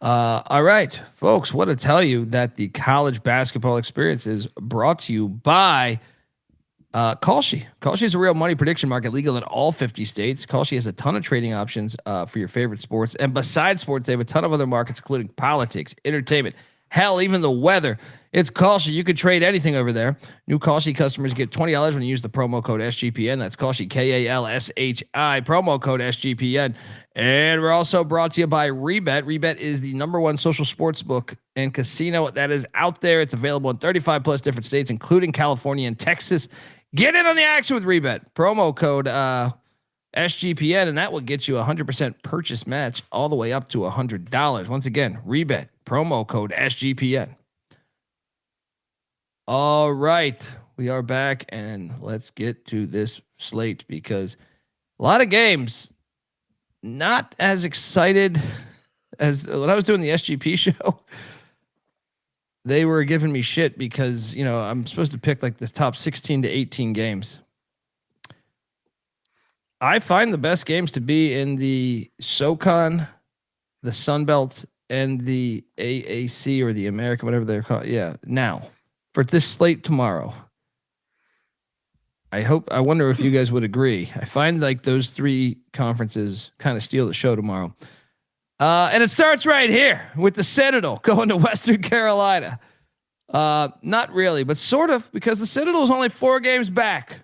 All right, folks, want to tell you that the college basketball experience is brought to you by Kalshi. Kalshi is a real money prediction market, legal in all 50 states. Kalshi has a ton of trading options for your favorite sports. And besides sports, they have a ton of other markets, including politics, entertainment, hell, even the weather. It's Kalshi. You can trade anything over there. New Kalshi customers get $20 when you use the promo code SGPN. That's Kalshi, Kalshi, promo code SGPN. And we're also brought to you by Rebet. Rebet is the #1 social sports book and casino that is out there. It's available in 35 plus different states, including California and Texas. Get in on the action with Rebet. Promo code SGPN, and that will get you a 100% purchase match all the way up to $100. Once again, Rebet. Promo code SGPN. All right. We are back, and let's get to this slate because a lot of games. Not as excited as when I was doing the SGP show. They were giving me shit because, I'm supposed to pick like the top 16 to 18 games. I find the best games to be in the SoCon, the Sun Belt, and the AAC or the American, whatever they're called. Yeah, now for this slate tomorrow. I wonder if you guys would agree. I find like those three conferences kind of steal the show tomorrow. And it starts right here with the Citadel going to Western Carolina. Not really, but sort of, because the Citadel is only 4 games back.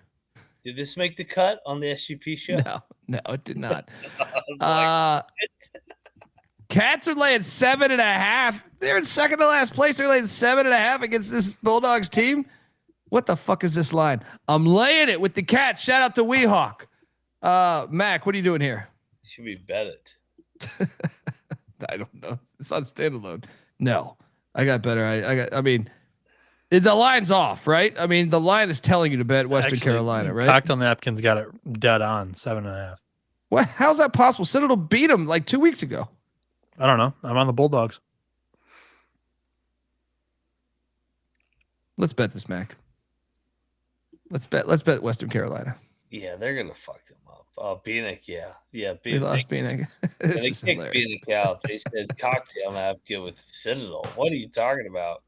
Did this make the cut on the SGP show? No, it did not. Cats are laying 7.5. They're in second to last place. They're laying 7.5 against this Bulldogs team. What the fuck is this line? I'm laying it with the Cats. Shout out to Weehawk. Mac, what are you doing here? You should be betted. I don't know. It's on standalone. No, I got better. I mean, the line's off, right? I mean, the line is telling you to bet Western Carolina, right? Cocktail Napkins got it dead on 7.5. What? How's that possible? Citadel beat them like 2 weeks ago. I don't know. I'm on the Bulldogs. Let's bet this, Mac. Let's bet Western Carolina. Yeah, they're gonna fuck them up. Bieniek, yeah. We lost Bieniek. They kicked Bieniek out. They said cocktail napkin with Citadel. What are you talking about?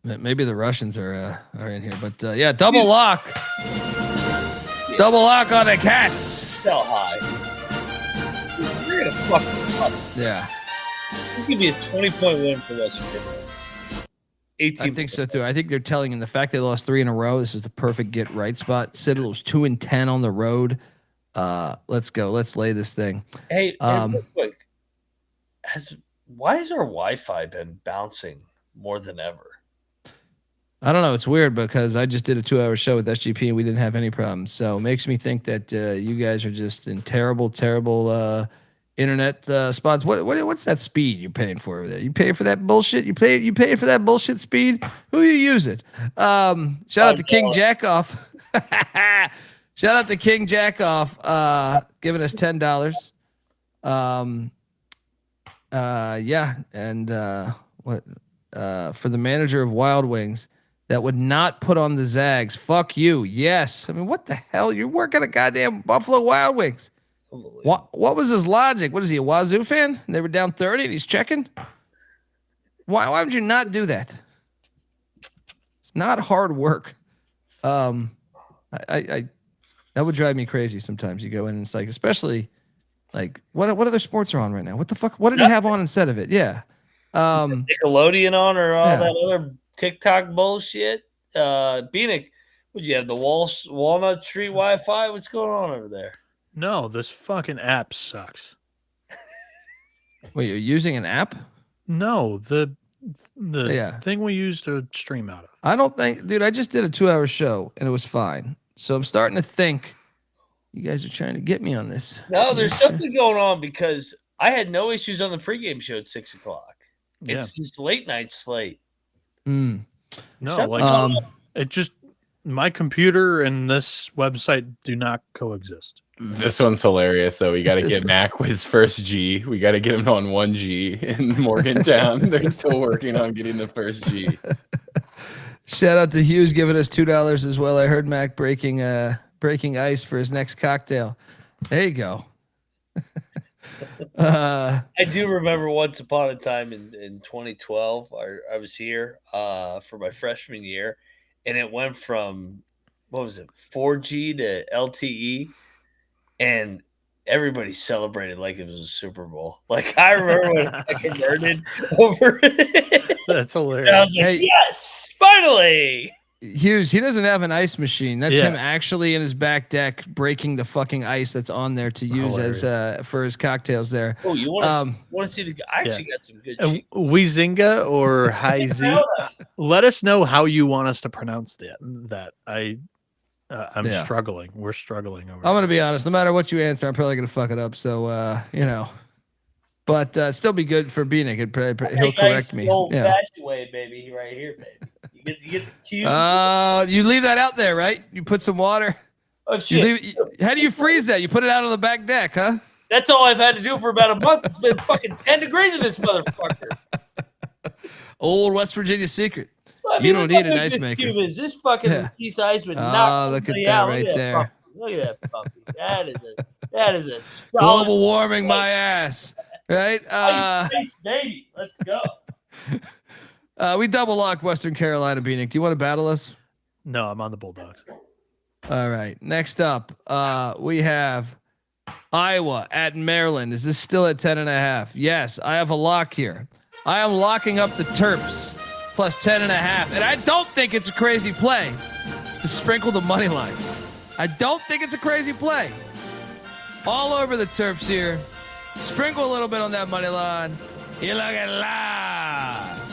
Maybe the Russians are in here, but yeah, double lock. Double lock on the Cats. Sell high. They're gonna fuck them up. Yeah. It could be a 20-point win for Western Carolina. 18. I think so too. I think they're telling in the fact they lost 3 in a row. This is the perfect get right spot. Citadel's 2-10 on the road. Let's go. Let's lay this thing. Hey, real quick, why has our Wi-Fi been bouncing more than ever? I don't know. It's weird because I just did a 2-hour show with SGP and we didn't have any problems. So it makes me think that you guys are just in terrible internet spots. What's that speed you're paying for over there? You pay for that bullshit? You pay for that bullshit speed? Who you using? Shout out to King Jackoff. Shout out to King Jackoff giving us $10. Yeah, and for the manager of Wild Wings that would not put on the Zags. Fuck you. Yes. I mean, what the hell? You're working at goddamn Buffalo Wild Wings. What was his logic? What is he, a Wazoo fan? They were down 30 and he's checking? Why would you not do that? It's not hard work. I that would drive me crazy sometimes. You go in and it's like, especially like what other sports are on right now? What the fuck? What did he have on instead of it? Yeah. Nickelodeon on or all that other TikTok bullshit. Bieniek, would you have the Walnut Tree Wi-Fi? What's going on over there? No, this fucking app sucks. Wait, you're using an app? No, the thing we use to stream out of. I don't think, dude, I just did a 2-hour show and it was fine. So I'm starting to think you guys are trying to get me on this. No, there's something going on because I had no issues on the pregame show at 6 o'clock. Yeah. It's just late night slate. No, it just, my computer and this website do not coexist. This one's hilarious, though. We got to get Mac with his first G. We got to get him on 1G in Morgantown. They're still working on getting the first G. Shout out to Hughes giving us $2 as well. I heard Mac breaking ice for his next cocktail. There you go. I do remember once upon a time in 2012, I was here for my freshman year, and it went from, what was it, 4G to LTE, and everybody celebrated like it was a Super Bowl. Like, I remember when I converted over it. That's hilarious. I was like, yes, finally. Hughes, he doesn't have an ice machine. That's him actually in his back deck breaking the fucking ice that's on there to use as for his cocktails there. Oh, you want to see the? I actually got some good shit. Weezinga or Heizi. Let us know how you want us to pronounce that. I'm struggling. We're struggling over. I'm gonna be honest. No matter what you answer, I'm probably gonna fuck it up. So but still be good for Bieniek. He'll correct me. Old-fashioned way, baby, right here, baby. You get the cube. You leave that out there, right? You put some water. Oh shit! How do you freeze that? You put it out on the back deck, huh? That's all I've had to do for about a month. It's been fucking 10 degrees in this motherfucker. Old West Virginia secret. Well, I mean, you don't need an ice maker. Cube is. This fucking piece of ice would knock somebody out. Right there. Look at that puppy. That is a global warming my ass. Right? Ice baby. Let's go. We double locked Western Carolina, Bieniek. Do you want to battle us? No, I'm on the Bulldogs. All right. Next up, we have Iowa at Maryland. Is this still at 10.5? Yes, I have a lock here. I am locking up the Terps plus 10.5. And I don't think it's a crazy play to sprinkle the money line. I don't think it's a crazy play. All over the Terps here. Sprinkle a little bit on that money line. You look at live.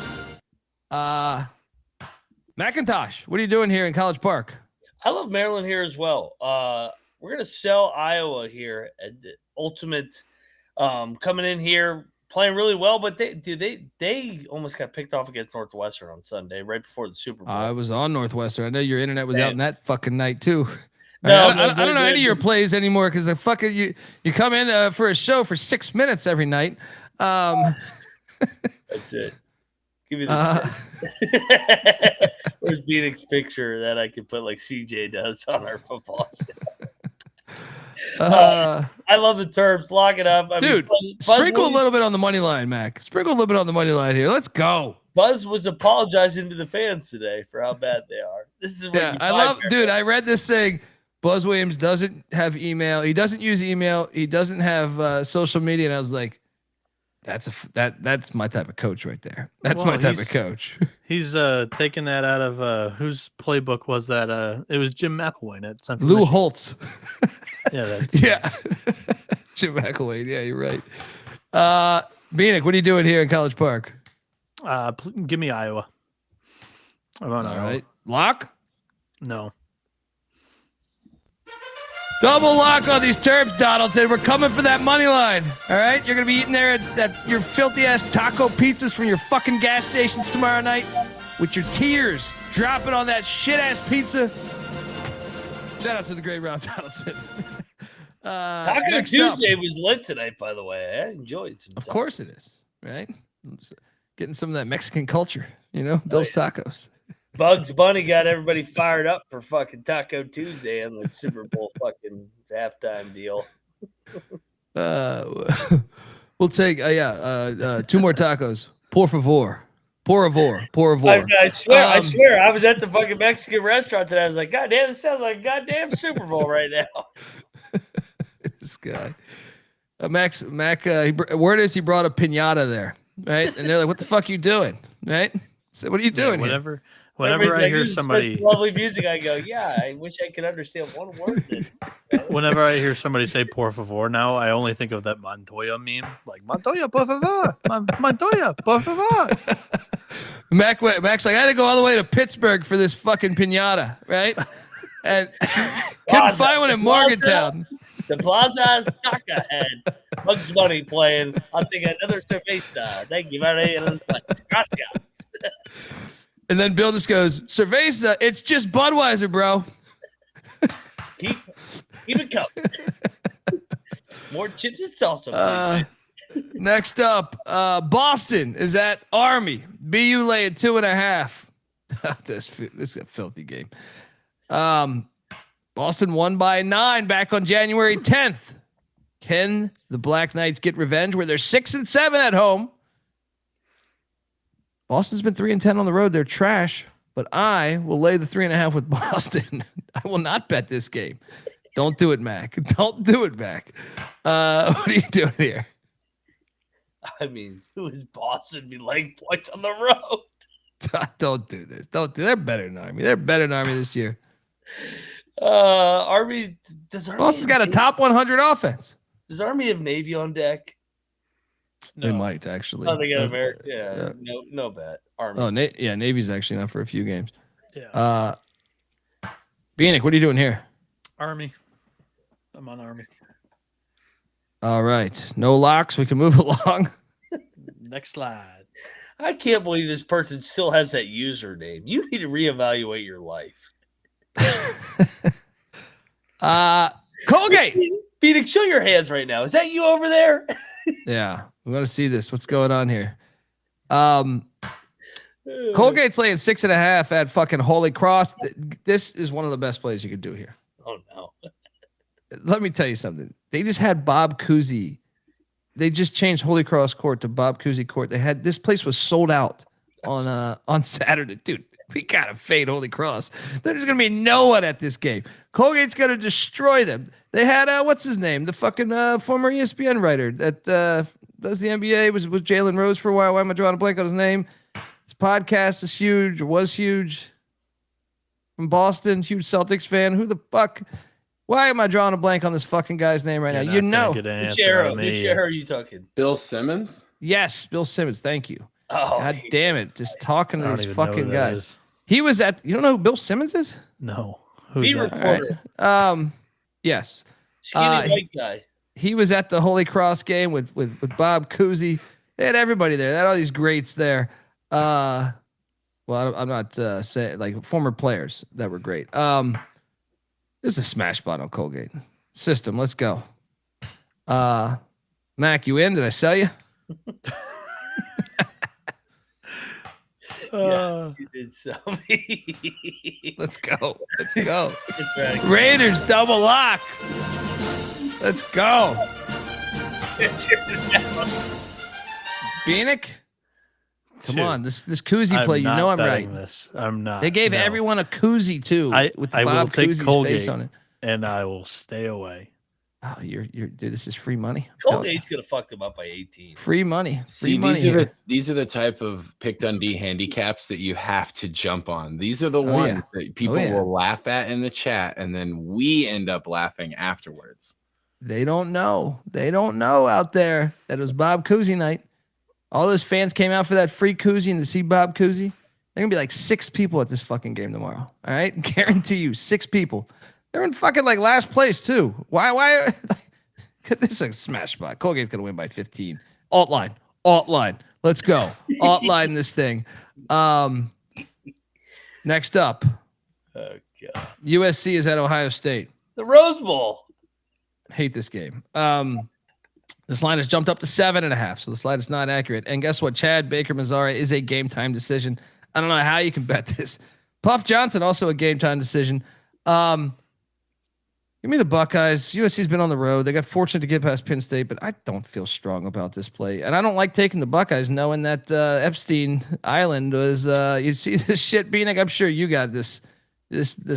McIntosh, what are you doing here in College Park? I love Maryland here as well. We're going to sell Iowa here at the ultimate, coming in here, playing really well, but they almost got picked off against Northwestern on Sunday, right before the Super Bowl. I was on Northwestern. I know your internet was out in that fucking night too. No, I don't know any of your plays anymore because the fucking you come in for a show for 6 minutes every night. That's it. Give me the where's Bieniek's picture that I could put like CJ does on our football show? I love the Terps. Lock it up. Dude, sprinkle a little bit on the money line, Mac. Sprinkle a little bit on the money line here. Let's go. Buzz was apologizing to the fans today for how bad they are. This is what I read this thing. Buzz Williams doesn't have email. He doesn't use email. He doesn't have social media. And I was like, that's my type of coach right there. That's my type of coach. He's taking that out of whose playbook was that? It was Jim McElwain at Central Lou Michigan. Holtz. Yeah. Jim McElwain. Yeah, you're right. Bieniek, what are you doing here in College Park? Give me Iowa. I'm on Iowa. Right. Lock? No. Double lock on these Terps, Donaldson. We're coming for that money line. All right? You're going to be eating there at your filthy-ass taco pizzas from your fucking gas stations tomorrow night with your tears dropping on that shit-ass pizza. Shout out to the great Rob Donaldson. Taco Tuesday was lit tonight, by the way. I enjoyed some. Of course it is, right? Getting some of that Mexican culture, Bill's Tacos. Bugs Bunny got everybody fired up for fucking Taco Tuesday and the Super Bowl fucking halftime deal. We'll take 2 more tacos. Por favor. Por favor. I swear, I was at the fucking Mexican restaurant today. I was like, God damn, this sounds like a goddamn Super Bowl right now. This guy. Mac, word is he brought a piñata there, right? And they're like, what the fuck you doing, right? So what are you doing here? Whenever I hear somebody lovely music, I go, yeah, I wish I could understand one word. Whenever I hear somebody say por favor now, I only think of that Montoya meme. Like, Montoya, por favor. Montoya, por favor. Mac's like, I had to go all the way to Pittsburgh for this fucking piñata, right? And couldn't find one in Morgantown. The Plaza stuck ahead. Bugs Bunny playing. I'll take another cerveza. Thank you very much. Gracias. And then Bill just goes, cerveza, it's just Budweiser, bro. Keep it coming. More chips and salsa. Next up, Boston is at Army. BU laying 2.5. This is a filthy game. Boston won by 9 back on January 10th. Can the Black Knights get revenge where they're 6-7 at home? Boston's been 3-10 on the road. They're trash, but I will lay the 3.5 with Boston. I will not bet this game. Don't do it, Mac. Don't do it, Mac. What are you doing here? I mean, who is Boston be laying points on the road? Don't do this. Don't do. They're better than Army. They're better than Army this year. Army does Army. Boston's got a top 100 offense. Does Army have Navy on deck? No. They might actually. Oh, they got America. Yeah. No bet. Army. Oh, Navy's actually not for a few games. Yeah. Bieniek, what are you doing here? Army. I'm on Army. All right. No locks. We can move along. Next slide. I can't believe this person still has that username. You need to reevaluate your life. Colgate. Bieniek, show your hands right now. Is that you over there? Yeah. We want to see this. What's going on here? Colgate's laying 6.5 at fucking Holy Cross. This is one of the best plays you could do here. Oh, no. Let me tell you something. They just had Bob Cousy. They just changed Holy Cross Court to Bob Cousy Court. This place was sold out on Saturday. Dude, we got to fade Holy Cross. There's going to be no one at this game. Colgate's going to destroy them. They had, what's his name? The fucking former ESPN writer that does the NBA, was Jalen Rose for a while. Why am I drawing a blank on his name? His podcast is huge, or was huge. From Boston, huge Celtics fan. Who the fuck? Why am I drawing a blank on this fucking guy's name right now? You know. Which era are you talking? Bill Simmons? Yes, Bill Simmons. Thank you. Oh, God damn it. Just talking to these fucking guys. Is. He was at, you don't know who Bill Simmons is? No. Who's that? Reporter. Right. Yes. Skinny white guy. He was at the Holy Cross game with Bob Cousy. They had everybody there. They had all these greats there. Well, I'm not saying like former players that were great. This is a smash spot on Colgate system. Let's go. Mac, you in? Did I sell you? Yes, you did sell me. Let's go. Let's go. Right. Raiders double lock. Let's go. Bieniek? Come on, this Cousy play. You know I'm right. I'm not. They gave everyone a Cousy too, with the Bob Cousy's face on it, and I will stay away. Oh, you're dude. This is free money. Colgate's gonna fuck them up by 18. Free money. See, these are the type of Pick Dundee handicaps that you have to jump on. These are the ones that people will laugh at in the chat, and then we end up laughing afterwards. They don't know. They don't know out there that it was Bob Cousy night. All those fans came out for that free Cousy and to see Bob Cousy. They're gonna be like 6 people at this fucking game tomorrow. All right, guarantee you, 6 people. They're in fucking like last place too. Why? This is a smash spot. Colgate's gonna win by 15. Alt line. Let's go. Alt line this thing. Next up. Oh god. USC is at Ohio State. The Rose Bowl. Hate this game. This line has jumped up to 7.5, so this line is not accurate. And guess what? Chad Baker Mazzara is a game time decision. I don't know how you can bet this. Puff Johnson also a game time decision. Give me the Buckeyes. USC's been on the road. They got fortunate to get past Penn State, but I don't feel strong about this play. And I don't like taking the Buckeyes knowing that Epstein Island was you see this shit being like, I'm sure you got this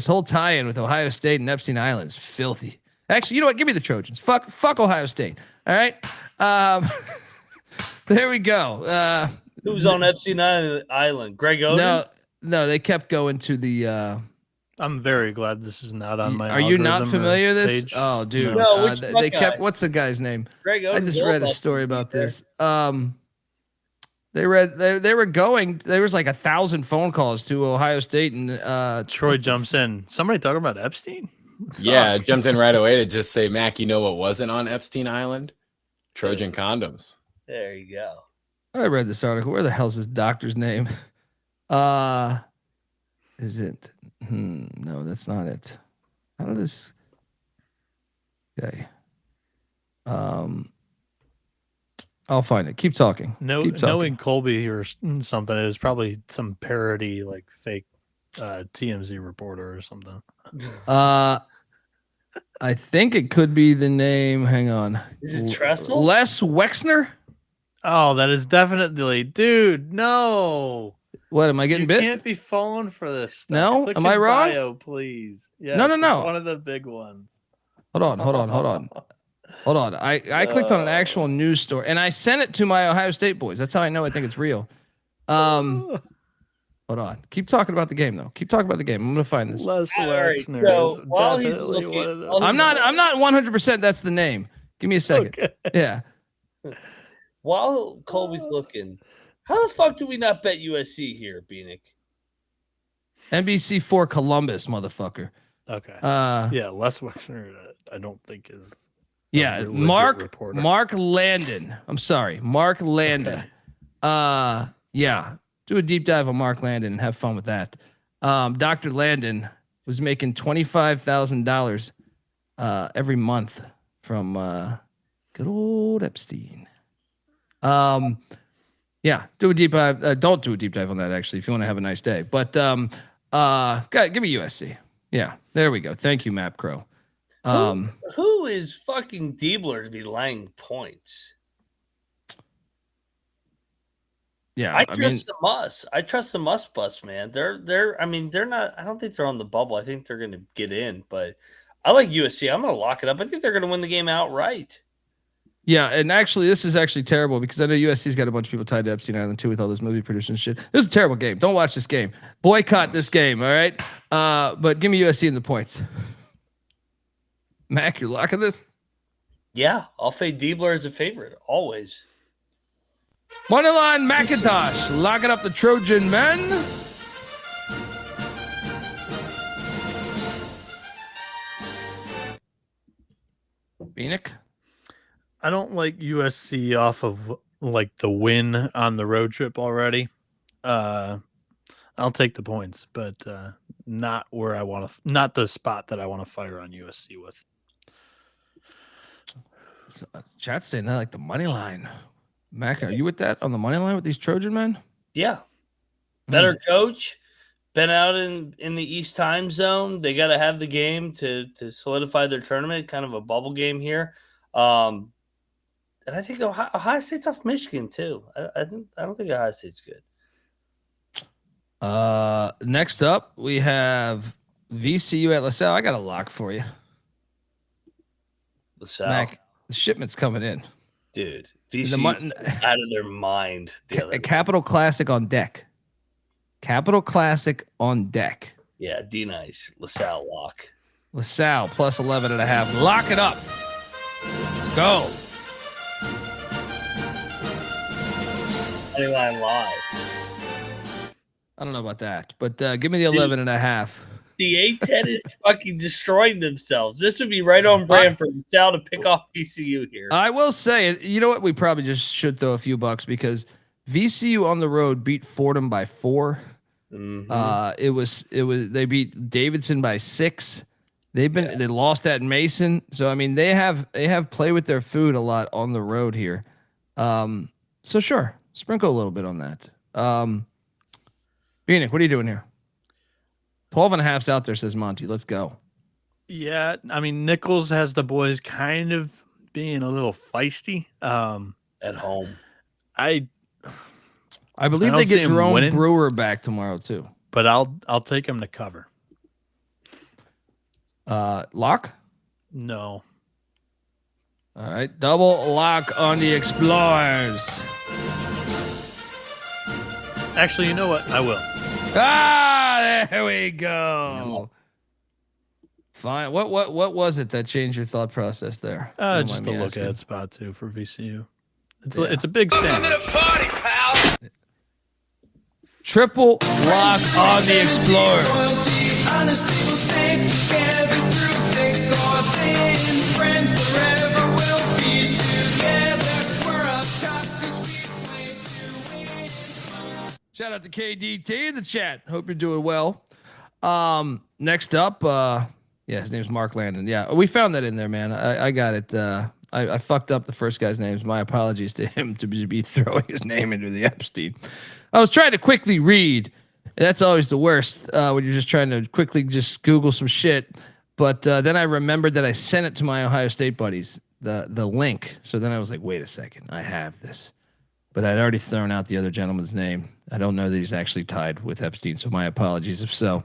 whole tie-in with Ohio State and Epstein Island is filthy. Actually, you know what? Give me the Trojans. Fuck Ohio State. All right. There we go. Who's on Epstein Island? Greg Oden? No, they kept going to the I'm very glad this is not on my. Are you not familiar with this? Page. Oh, dude. No, they kept. What's the guy's name? Greg Oden. I just read a story about this. They were going. There was like 1,000 phone calls to Ohio State and Troy jumps in. Somebody talking about Epstein? Yeah, I jumped in right away to just say, Mac, you know what wasn't on Epstein Island? Trojan condoms. There you go. I read this article. Where the hell's this doctor's name? Is it? No, that's not it. How did this? Okay. I'll find it. Keep talking. Knowing Colby or something, it was probably some parody, like fake TMZ reporter or something. I think it could be the name. Hang on. Is it Tressel? Les Wexner? Oh, that is definitely, dude. No. What, am I getting bit? You can't be falling for this stuff. No? Click am I wrong? Bio, please. Yes, no. It's one of the big ones. Hold on. Hold on. I clicked on an actual news story and I sent it to my Ohio State boys. That's how I know I think it's real. Hold on. Keep talking about the game though. Keep talking about the game. I'm gonna find this. Les Wexner. So while he's looking, I'm not 100% that's the name. Give me a second. Okay. Yeah. While Colby's looking, how the fuck do we not bet USC here, Bieniek? NBC4 Columbus, motherfucker. Okay. Yeah, Les Wexner, I don't think is. Yeah, Mark Landon. I'm sorry, Mark Landon. Okay. Yeah, do a deep dive on Mark Landon and have fun with that. Dr. Landon was making $25,000 every month from good old Epstein. Yeah, do a deep dive. Don't do a deep dive on that actually if you want to have a nice day. But give me USC. Yeah, there we go. Thank you, Map Crow. Who is fucking Diebler to be laying points? Yeah, I trust the Muss. I trust the Muss bus, man. They're not. I don't think they're on the bubble. I think they're going to get in, but I like USC. I'm going to lock it up. I think they're going to win the game outright. Yeah, and actually, this is actually terrible because I know USC's got a bunch of people tied to Epstein Island too with all this movie producing shit. This is a terrible game. Don't watch this game. Boycott this game. All right, but give me USC in the points. Mac, you're locking this? Yeah, I'll fade Diebler as a favorite, always. Moneyline McIntyre, locking up the Trojan men. Bieniek? I don't like USC off of like the win on the road trip already. I'll take the points, but not where I want to, not the spot that I want to fire on USC with. So, chat's saying that like the money line. Mac, are you with that on the money line with these Trojan men? Yeah. Better coach, been out in the East time zone. They got to have the game to solidify their tournament, kind of a bubble game here. And I think Ohio State's off Michigan too. I don't think Ohio State's good. Next up, we have VCU at LaSalle. I got a lock for you. LaSalle. Mac, the shipment's coming in. Dude, VCU out of their mind. Capital Classic on deck. Capital Classic on deck. Yeah, D-Nice. LaSalle lock. LaSalle plus 11.5. Lock it up. Let's go. Moneyline live. I don't know about that, but give me the 11.5. The A-10 is fucking destroying themselves. This would be right on brand for LaSalle to pick off VCU here. I will say, you know what? We probably just should throw a few bucks because VCU on the road beat Fordham by 4. Mm-hmm. They beat Davidson by 6. They lost at Mason. So I mean they have play with their food a lot on the road here. So sure, sprinkle a little bit on that. Bieniek, what are you doing here? 12.5's out there, says Monty. Let's go. Yeah, I mean Nichols has the boys kind of being a little feisty. At home. I believe they get Jerome Brewer back tomorrow too. But I'll take him to cover. Lock? No. All right, double lock on the Explorers. Actually, you know what? I will. There we go. Fine. What was it that changed your thought process there? Just a look at spot 2 for VCU. It's a big sandwich. Triple lock on the Explorers. Shout out to KDT in the chat. Hope you're doing well. Next up, his name's Mark Landon. Yeah, we found that in there, man. I got it. I fucked up the first guy's names. My apologies to him to be throwing his name into the Epstein. I was trying to quickly read. And that's always the worst when you're just trying to quickly just Google some shit. But then I remembered that I sent it to my Ohio State buddies, the link. So then I was like, wait a second, I have this. But I'd already thrown out the other gentleman's name. I don't know that he's actually tied with Epstein, so my apologies if so.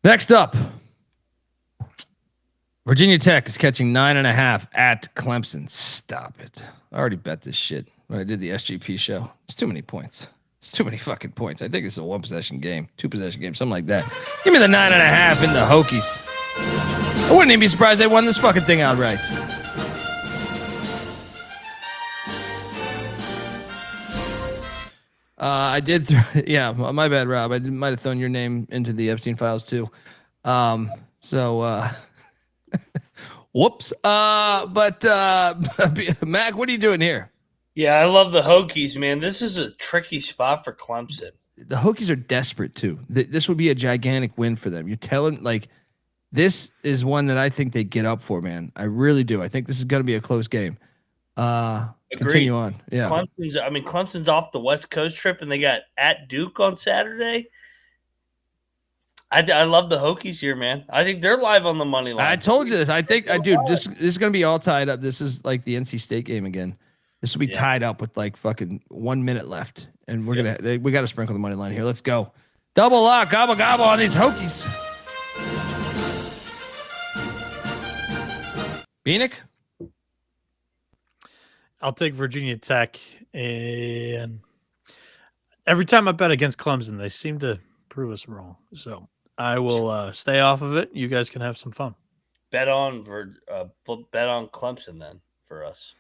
Next up, Virginia Tech is catching 9.5 at Clemson. Stop it. I already bet this shit when I did the SGP show. It's too many points. It's too many fucking points. I think it's a 1-possession game, 2-possession game, something like that. Give me the 9.5 in the Hokies. I wouldn't even be surprised they won this fucking thing outright. I did. Yeah, my bad, Rob. I might have thrown your name into the Epstein files too. Whoops. But Mac, what are you doing here? Yeah, I love the Hokies, man. This is a tricky spot for Clemson. The Hokies are desperate too. This would be a gigantic win for them. You're telling this is one that I think they get up for, man. I really do. I think this is going to be a close game. Continue on. Yeah. Clemson's off the West Coast trip and they got at Duke on Saturday. I love the Hokies here, man. I think they're live on the money line. I told you this. This is going to be all tied up. This is like the NC State game again. This will be tied up with like fucking 1 minute left. And we got to sprinkle the money line here. Let's go. Double lock, gobble, gobble on these Hokies. Bieniek? I'll take Virginia Tech. And every time I bet against Clemson, they seem to prove us wrong. So I will stay off of it. You guys can have some fun. Bet on Clemson then for us.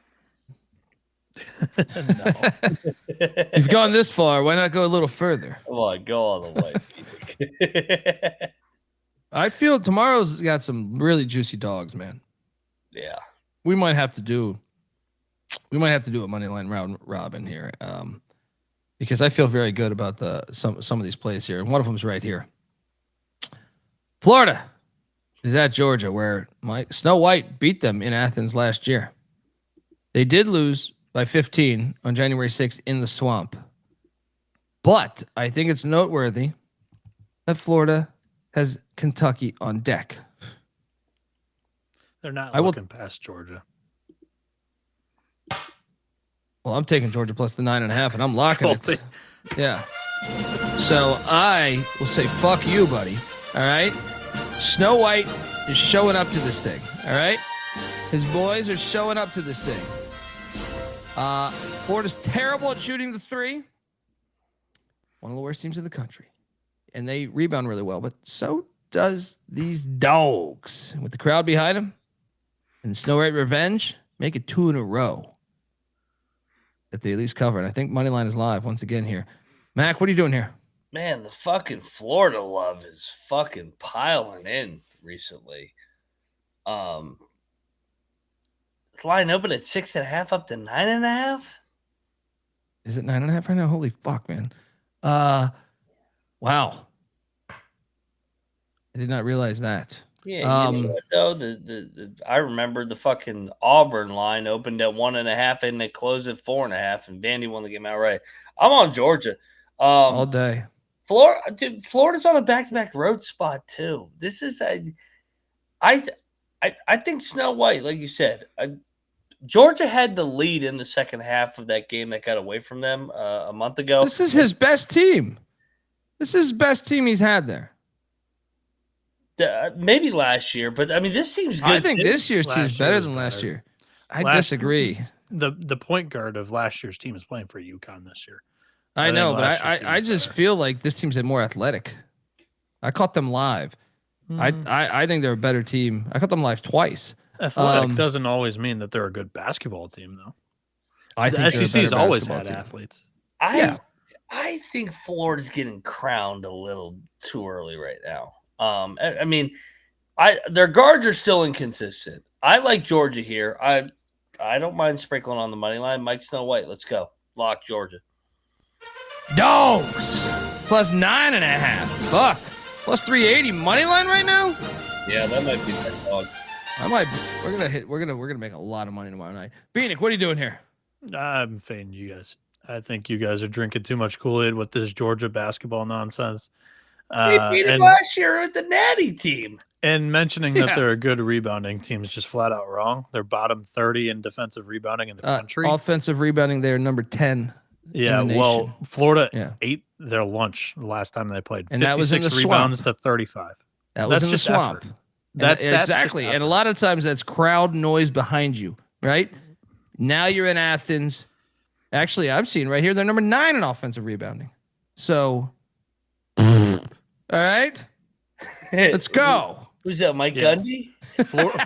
You've gone this far. Why not go a little further? Come on, go all the way. I feel tomorrow's got some really juicy dogs, man. Yeah, we might have to do a money line round robin here, because I feel very good about some of these plays here, and one of them is right here. Florida is at Georgia, where Snow White beat them in Athens last year. They did lose by 15 on January 6th in the Swamp. But I think it's noteworthy that Florida has Kentucky on deck. They're not looking past Georgia. Well, I'm taking Georgia plus the 9.5, and I'm locking it. Yeah. So I will say, fuck you, buddy. All right? Snow White is showing up to this thing. All right? His boys are showing up to this thing. Florida's terrible at shooting the three. One of the worst teams in the country. And they rebound really well, but so does these dogs. With the crowd behind them and Snow White revenge, make it 2 in a row that they at least cover. And I think Moneyline is live once again here. Mac, what are you doing here? Man, the fucking Florida love is fucking piling in recently. Line open at 6.5 up to 9.5. Is it 9.5 right now? Holy fuck, man. Wow. I did not realize that. Yeah, you know what, though? I remember the fucking Auburn line opened at 1.5 and they closed at 4.5, and Vandy won the game outright. I'm on Georgia. All day. Florida's on a back-to-back road spot too. This is I think Snow White, like you said, Georgia had the lead in the second half of that game that got away from them a month ago. This is his best team. This is his best team he's had there. Maybe last year, but I mean, this seems good. I think this year's team is better than last year. I disagree. The point guard of last year's team is playing for UConn this year. I know, but I just feel like this team's more athletic. I caught them live. I think they're a better team. I caught them live twice. Athletic doesn't always mean that they're a good basketball team, though. I think the SEC's always had athletes. I think Florida's getting crowned a little too early right now. I mean, their guards are still inconsistent. I like Georgia here. I don't mind sprinkling on the money line. Mike Snow White, let's go. Lock Georgia. Dogs plus 9.5. Fuck. Plus 380 money line right now. Yeah, that might be that dog. We're gonna make a lot of money tomorrow night. Bieniek, what are you doing here? I'm fading you guys. I think you guys are drinking too much Kool-Aid with this Georgia basketball nonsense. They beat him last year with the Natty team. And mentioning that they're a good rebounding team is just flat out wrong. They're bottom 30 in defensive rebounding in the country. Offensive rebounding, they're number 10. Yeah, in the well, nation. Florida ate their lunch the last time they played. And that was in the rebounds swamp. to 35. That was in the swamp. That's exactly. And a lot of times that's crowd noise behind you, right? Now you're in Athens. Actually, I've seen right here, they're number 9 in offensive rebounding. So, all right, let's go. Who's that, Mike Gundy?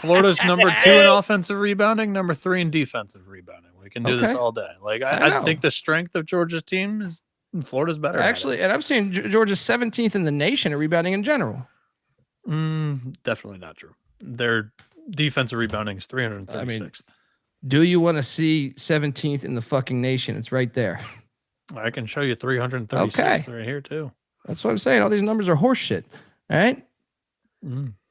Florida's number 2 in offensive rebounding, number 3 in defensive rebounding. We can do this all day. Like I think the strength of Georgia's team is Florida's better. Actually, and I'm seeing Georgia's 17th in the nation at rebounding in general. Definitely not true. Their defensive rebounding is 336th. I mean, do you want to see 17th in the fucking nation? It's right there. I can show you 336th right here too. That's what I'm saying. All these numbers are horse shit. All right.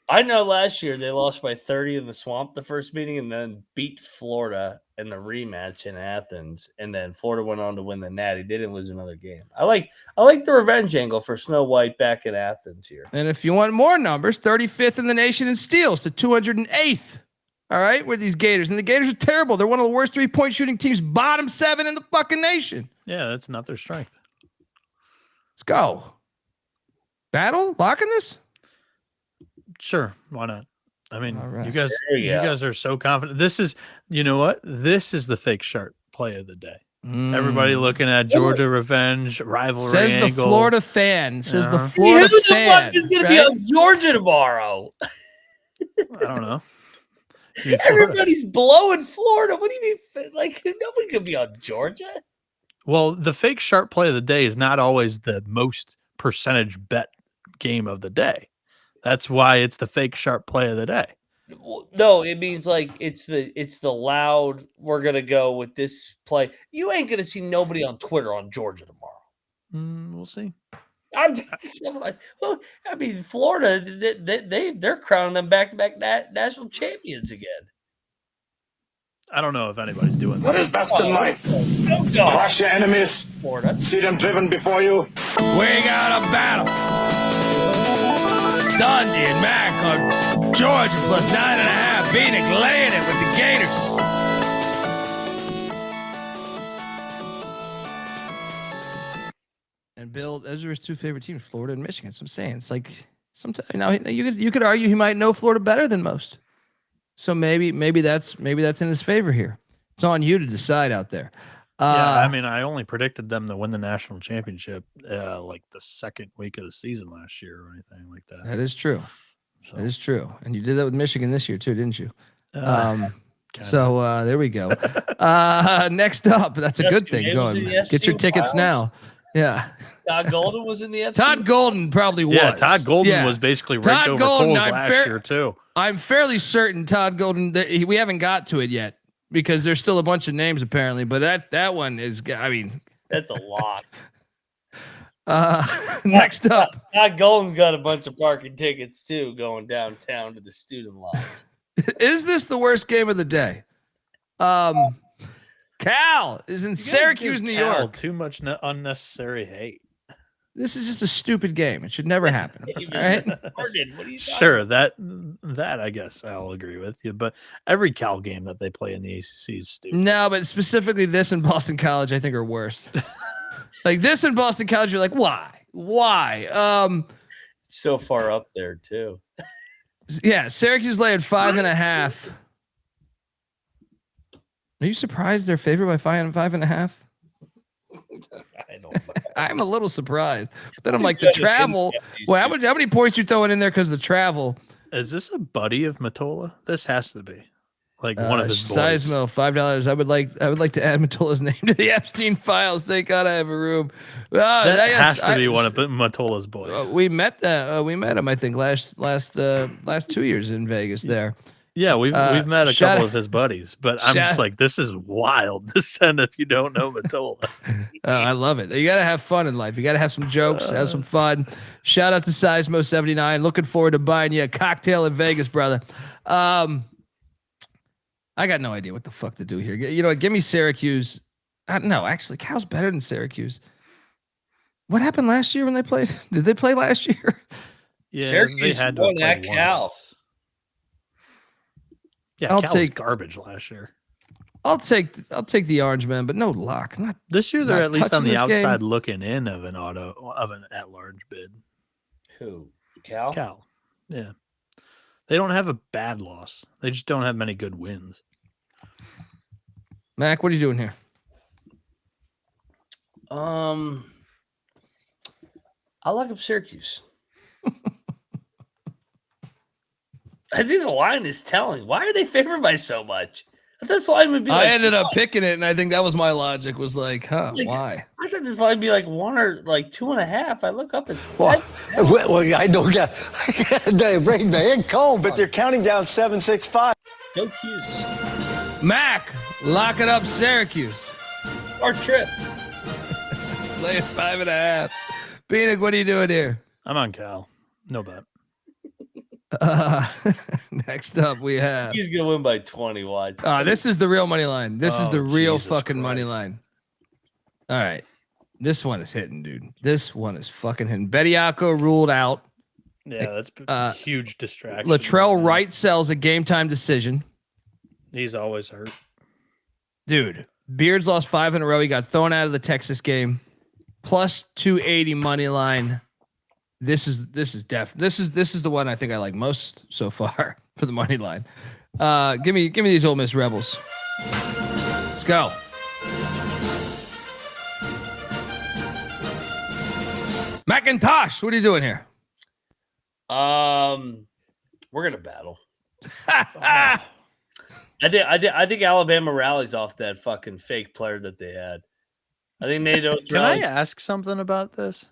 I know last year they lost by 30 in the swamp the first meeting and then beat Florida in the rematch in Athens. And then Florida went on to win the Natty. They didn't lose another game. I like the revenge angle for Snow White back in Athens here. And if you want more numbers, 35th in the nation in steals to 208th. All right, with these Gators. And the Gators are terrible. They're one of the worst 3-point shooting teams, bottom 7 in the fucking nation. Yeah, that's not their strength. Let's go. Battle? Locking this? Sure, why not? I mean, right. you guys are so confident. This is, you know what? This is the fake sharp play of the day. Everybody looking at Georgia revenge rivalry. Says angle. the Florida fan. Says the Florida Who the fan. fuck is going to be on Georgia tomorrow? I don't know. Everybody's blowing Florida. What do you mean? Like, nobody could be on Georgia. Well, the fake sharp play of the day is not always the most percentage bet game of the day. That's why it's the fake sharp play of the day. No, it means like it's the loud. We're gonna go with this play. You ain't gonna see nobody on Twitter on Georgia tomorrow. We'll see. I mean, Florida, they're crowning them back-to-back national champions again. I don't know if anybody's doing that. What is best in life? Crush your enemies. Florida. See them driven before you. We got a battle. Dundee and Mac on Georgia plus 9.5. Bieniek laying it with the Gators. And Bill, those are his 2 favorite teams, Florida and Michigan. So I'm saying it's like sometimes now you could argue he might know Florida better than most. So maybe that's in his favor here. It's on you to decide out there. I mean, I only predicted them to win the national championship like the second week of the season last year or anything like that. That is true. So. That is true. And you did that with Michigan this year too, didn't you? So there we go. Next up, that's a good thing. Going, get your tickets now. Yeah. Todd Golden was in the FC. Todd Golden probably was. Yeah, Todd Golden was basically ranked over Coles last year too. I'm fairly certain Todd Golden. We haven't got to it yet because there's still a bunch of names apparently, but that one is. I mean, that's a lot. Next up, Todd Golden's got a bunch of parking tickets too, going downtown to the student lodge. Is this the worst game of the day? Cal is in Syracuse, New York. Too much unnecessary hate. This is just a stupid game. It should never happen. All right? What are you sure, that I guess I'll agree with you. But every Cal game that they play in the ACC is stupid. No, but specifically this and Boston College, I think are worse. Like this and Boston College, you're like, why? So far up there too. Yeah, Syracuse laying 5.5. Are you surprised they're favored by 5.5? I don't know. I'm a little surprised. But then I'm like, the travel. Well, how many points you throwing in there because of the travel? Is this a buddy of Matola? This has to be. Like one of his boys. Sizemo, $5. I would like to add Matola's name to the Epstein files. Thank God I have a room. That has to be one of Matola's boys. We met him, I think, last 2 years in Vegas there. Yeah, we've met a couple of his buddies, but I'm just like, this is wild to send if you don't know Matola. I love it. You got to have fun in life. You got to have some jokes, have some fun. Shout out to Sizemo79. Looking forward to buying you a cocktail in Vegas, brother. I got no idea what the fuck to do here. You know what? Give me Syracuse. No, actually, Cal's better than Syracuse. What happened last year when they played? Did they play last year? Yeah, Syracuse they had to won have at played Cal. once. Yeah, I'll Cal was take- garbage last year. I'll take the Orange Man, but no lock. Not This year, they're not at least on touching the this game. outside looking in of an at-large bid. Who? Cal? Cal, yeah, they don't have a bad loss. They just don't have many good wins. Mac, what are you doing here? I lock up Syracuse. I think the line is telling. Why are they favored by so much? I thought this line would be I like ended up picking it, and I think that was my logic. Was like, Like, why? I thought this line would be like 1 or like 2.5. I look up, it's Well, I don't get. They break the head cold, but they're counting down 7-6-5. no cues. Mac, lock it up, Syracuse. Our trip. Lay it 5.5. Bieniek, what are you doing here? I'm on Cal. No bet. Next up, we have. He's gonna win by 20. Watch. This is the real money line. This is Oh, the real Jesus fucking money Christ. line. All right. This one is hitting, dude. This one is fucking hitting. Bediako ruled out. Yeah, that's a huge distraction. Latrell Wright sells a game time decision. He's always hurt. Dude, Beards lost 5 in a row. He got thrown out of the Texas game. Plus 280 money line. This is the one I think I like most so far for the money line. Give me these Ole Miss Rebels. Let's go. McIntyre, what are you doing here? We're gonna battle. I think Alabama rallies off that fucking fake player that they had. I think they don't. Can I ask something about this?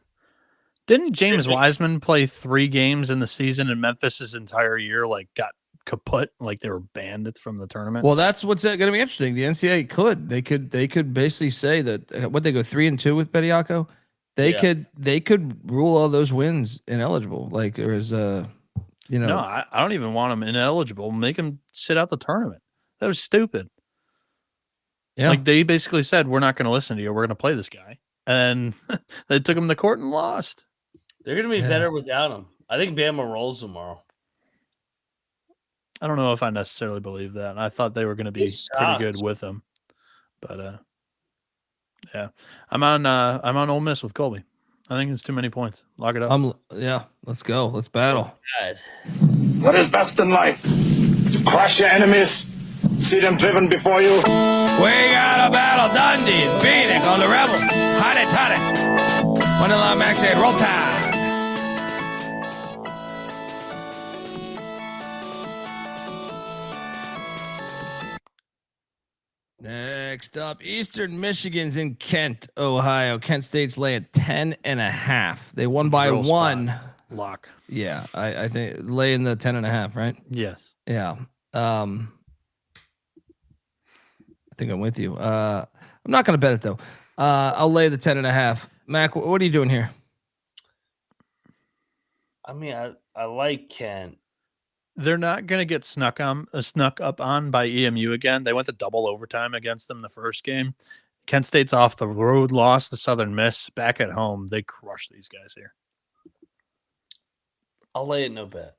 Didn't James Wiseman play 3 games in the season and Memphis' entire year got kaput, like they were banned from the tournament? Well, that's what's going to be interesting. The NCAA could basically say that what they go 3-2 with Bediako, they could rule all those wins ineligible. Like there is No, I don't even want him ineligible. Make him sit out the tournament. That was stupid. Yeah. Like they basically said, we're not going to listen to you. We're going to play this guy. And they took him to court and lost. They're gonna be better without him. I think Bama rolls tomorrow. I don't know if I necessarily believe that. I thought they were going to be pretty good with him. But yeah. I'm on Ole Miss with Colby. I think it's too many points. Lock it up. Let's go. Let's battle. What is best in life? To crush your enemies, see them driven before you. We got a battle. Dundee, Bieniek on the Rebels. Hot it. Money line max head. Roll time. Next up, Eastern Michigan's in Kent, Ohio. Kent State's laying 10.5. They won by Drill 1. spot. Lock. Yeah, I think laying the 10.5, right? Yes. Yeah. I think I'm with you. I'm not going to bet it though. I'll lay the 10.5. Mac, what are you doing here? I mean, I like Kent. They're not going to get snuck up on by EMU again. They went to double overtime against them the first game. Kent State's off the road, lost to Southern Miss. Back at home, they crushed these guys here. I'll lay it no bet.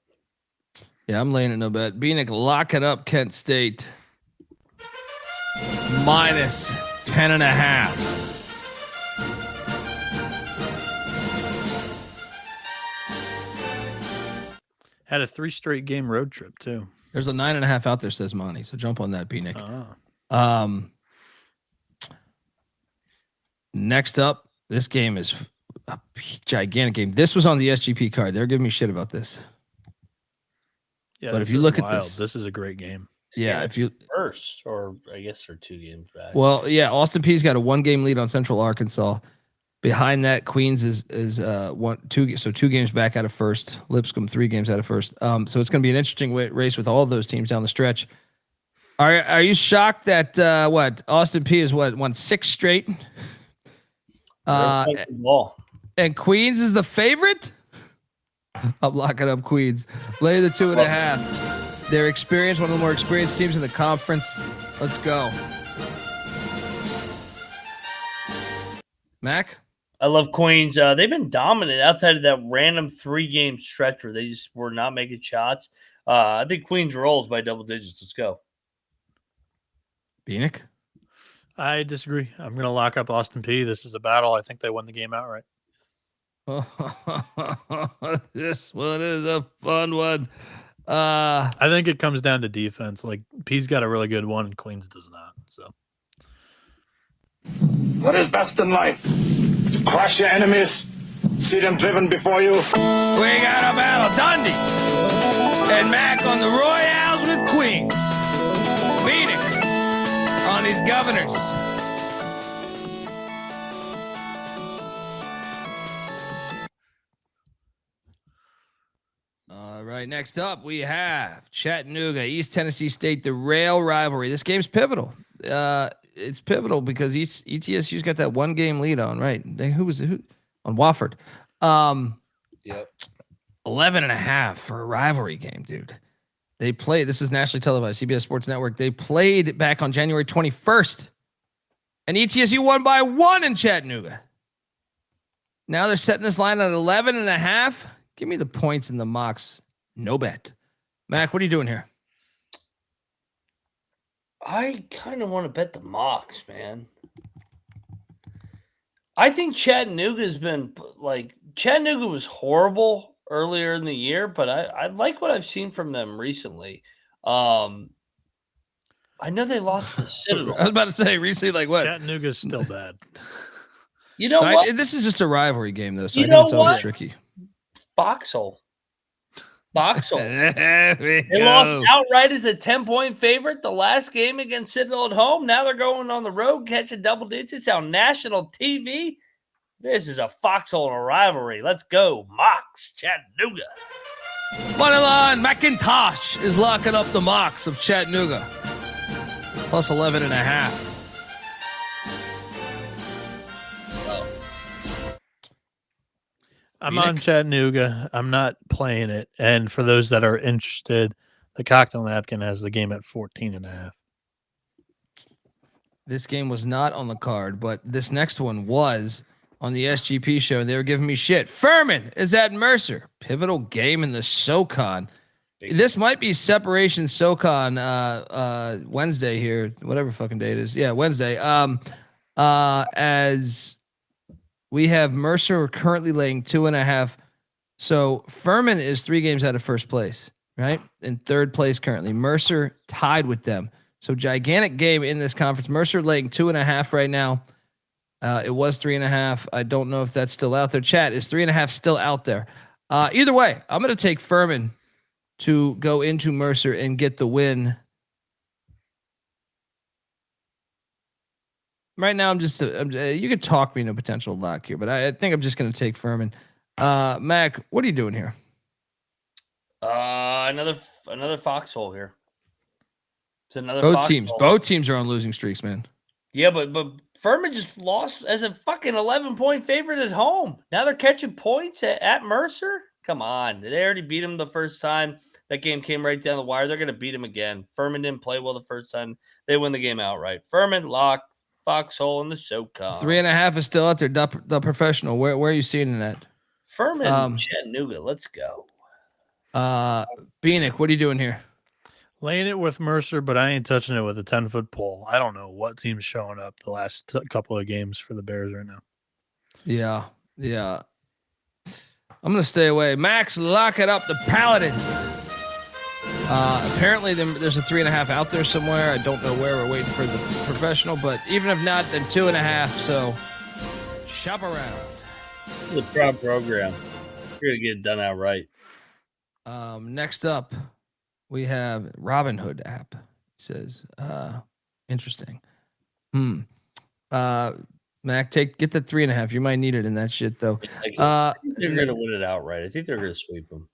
Yeah, I'm laying it no bet. Bieniek, lock it up, Kent State. Minus 10.5. Had a 3 straight game road trip too. There's a 9.5 out there, says Monty. So jump on that, Bieniek. Oh. Next up, this game is a gigantic game. This was on the SGP card. They're giving me shit about this. Yeah, But if you look at this is a great game. Yeah, if you first, or I guess they're 2 games back. well, yeah, Austin Peay's got a 1-game lead on Central Arkansas. Behind that, Queens is 2 games back out of first. Lipscomb 3 games out of first. So it's going to be an interesting race with all of those teams down the stretch. Are you shocked that Austin Peay has won 6 straight? And Queens is the favorite. I'm locking up Queens. Lay the 2.5. They're experienced, one of the more experienced teams in the conference. Let's go. Mac? I love Queens. They've been dominant outside of that random 3-game stretch where they just were not making shots. I think Queens rolls by double digits. Let's go. Bieniek? I disagree. I'm going to lock up Austin Peay. This is a battle. I think they won the game outright. This one is a fun one. I think it comes down to defense. Like, Peay's got a really good one, and Queens does not. So, What is best in life? To crush your enemies, see them driven before you. We got a battle. Dundee and Mac on the Royals with Queens. Bieniek on his Governors. All right, next up we have Chattanooga, East Tennessee State, the rail rivalry. This game's pivotal. It's pivotal because ETSU's got that 1-game lead on, right? Who on Wofford? Yep. 11.5 for a rivalry game, dude. They played. This is nationally televised, CBS Sports Network. They played back on January 21st, and ETSU won by 1 in Chattanooga. Now they're setting this line at 11.5. Give me the points in the mocks. No bet. Mac, what are you doing here? I kind of want to bet the mocks, man. I think Chattanooga's been Chattanooga was horrible earlier in the year, but I like what I've seen from them recently. I know they lost to the Citadel. I was about to say recently, like what? Chattanooga's still bad. You know what? This is just a rivalry game, though, so You I think know it's always what? tricky. Foxhole. They They lost outright as a 10-point favorite the last game against Citadel at home. Now they're going on the road, catching double digits on national TV. This is a foxhole and a rivalry. Let's go, Mox, Chattanooga. Moneyline McIntyre is locking up the mocks of Chattanooga. Plus 11.5. I'm on Chattanooga. I'm not playing it. And for those that are interested, the cocktail napkin has the game at 14.5. This game was not on the card, but this next one was on the SGP show. They were giving me shit. Furman is at Mercer. Pivotal game in the SoCon. This might be separation SoCon Wednesday here, whatever fucking day it is. Yeah, Wednesday. As we have Mercer currently laying 2.5. So Furman is 3 games out of first place, right? In third place currently. Mercer tied with them. So gigantic game in this conference. Mercer laying 2.5 right now. It was 3.5. I don't know if that's still out there. Chat, is 3.5 still out there? Either way, I'm going to take Furman to go into Mercer and get the win. Right now, you could talk me into potential lock here, but I think I'm just going to take Furman. Mac, what are you doing here? Another foxhole here. It's another Both teams are on losing streaks, man. Yeah, but Furman just lost as a fucking 11-point favorite at home. Now they're catching points at Mercer. Come on, they already beat them the first time. That game came right down the wire. They're going to beat them again. Furman didn't play well the first time. They win the game outright. Furman lock. Foxhole in the SoCon. 3.5 is still out there. The professional. Where are you seeing it at? Furman, Chattanooga. Let's go. Bieniek, what are you doing here? Laying it with Mercer, but I ain't touching it with a 10-foot pole. I don't know what team's showing up the last couple of games for the Bears right now. Yeah. I'm gonna stay away. Max, lock it up. The Paladins. Apparently there's a 3.5 out there somewhere. I don't know where. We're waiting for the professional, but even if not, then 2.5. So shop around. It's a proud program. We're gonna get it done outright. Next up, we have Robinhood app. It says, interesting. Mac, get the 3.5. You might need it in that shit though. I think they're gonna win it outright. I think they're gonna sweep them.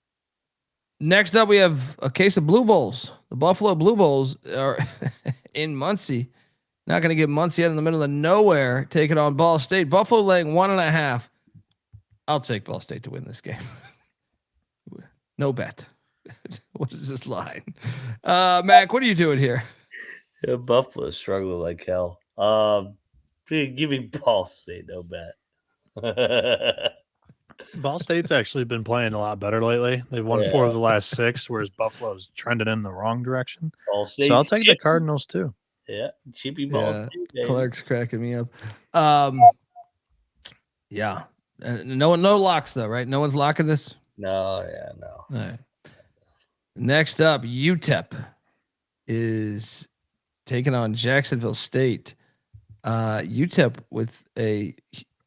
Next up, we have a case of Blue Bulls. The Buffalo Blue Bulls are in Muncie. Not going to get Muncie out in the middle of nowhere. Taking on Ball State. Buffalo laying 1.5. I'll take Ball State to win this game. No bet. What is this line? Mac, what are you doing here? Yeah, Buffalo's struggling like hell. Give me Ball State, no bet. Ball State's actually been playing a lot better lately. They've won 4 of the last 6, whereas Buffalo's trended in the wrong direction. Ball State. So I'll take the Cardinals too. Yeah, Chippy Ball State. Baby. Clark's cracking me up. Yeah. No locks though, right? No one's locking this. No. All right. Next up, UTEP is taking on Jacksonville State. UTEP with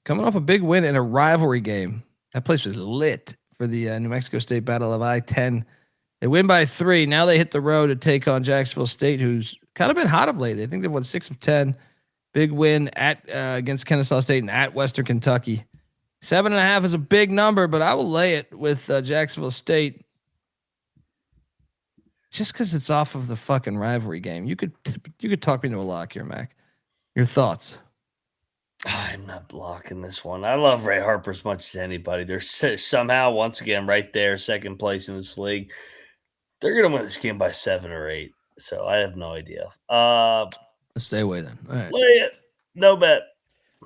coming off a big win in a rivalry game. That place was lit for the New Mexico State Battle of I-10. They win by 3. Now they hit the road to take on Jacksonville State, who's kind of been hot of late. I think they've won 6 of 10. Big win at against Kennesaw State and at Western Kentucky. 7.5 is a big number, but I will lay it with Jacksonville State. Just because it's off of the fucking rivalry game. You could talk me into a lock here, Mac. Your thoughts? I'm not blocking this one. I love Ray Harper as much as anybody. They're somehow, once again, right there, second place in this league. They're going to win this game by 7 or 8. So I have no idea. Let's stay away then. All right. Lay it. No bet.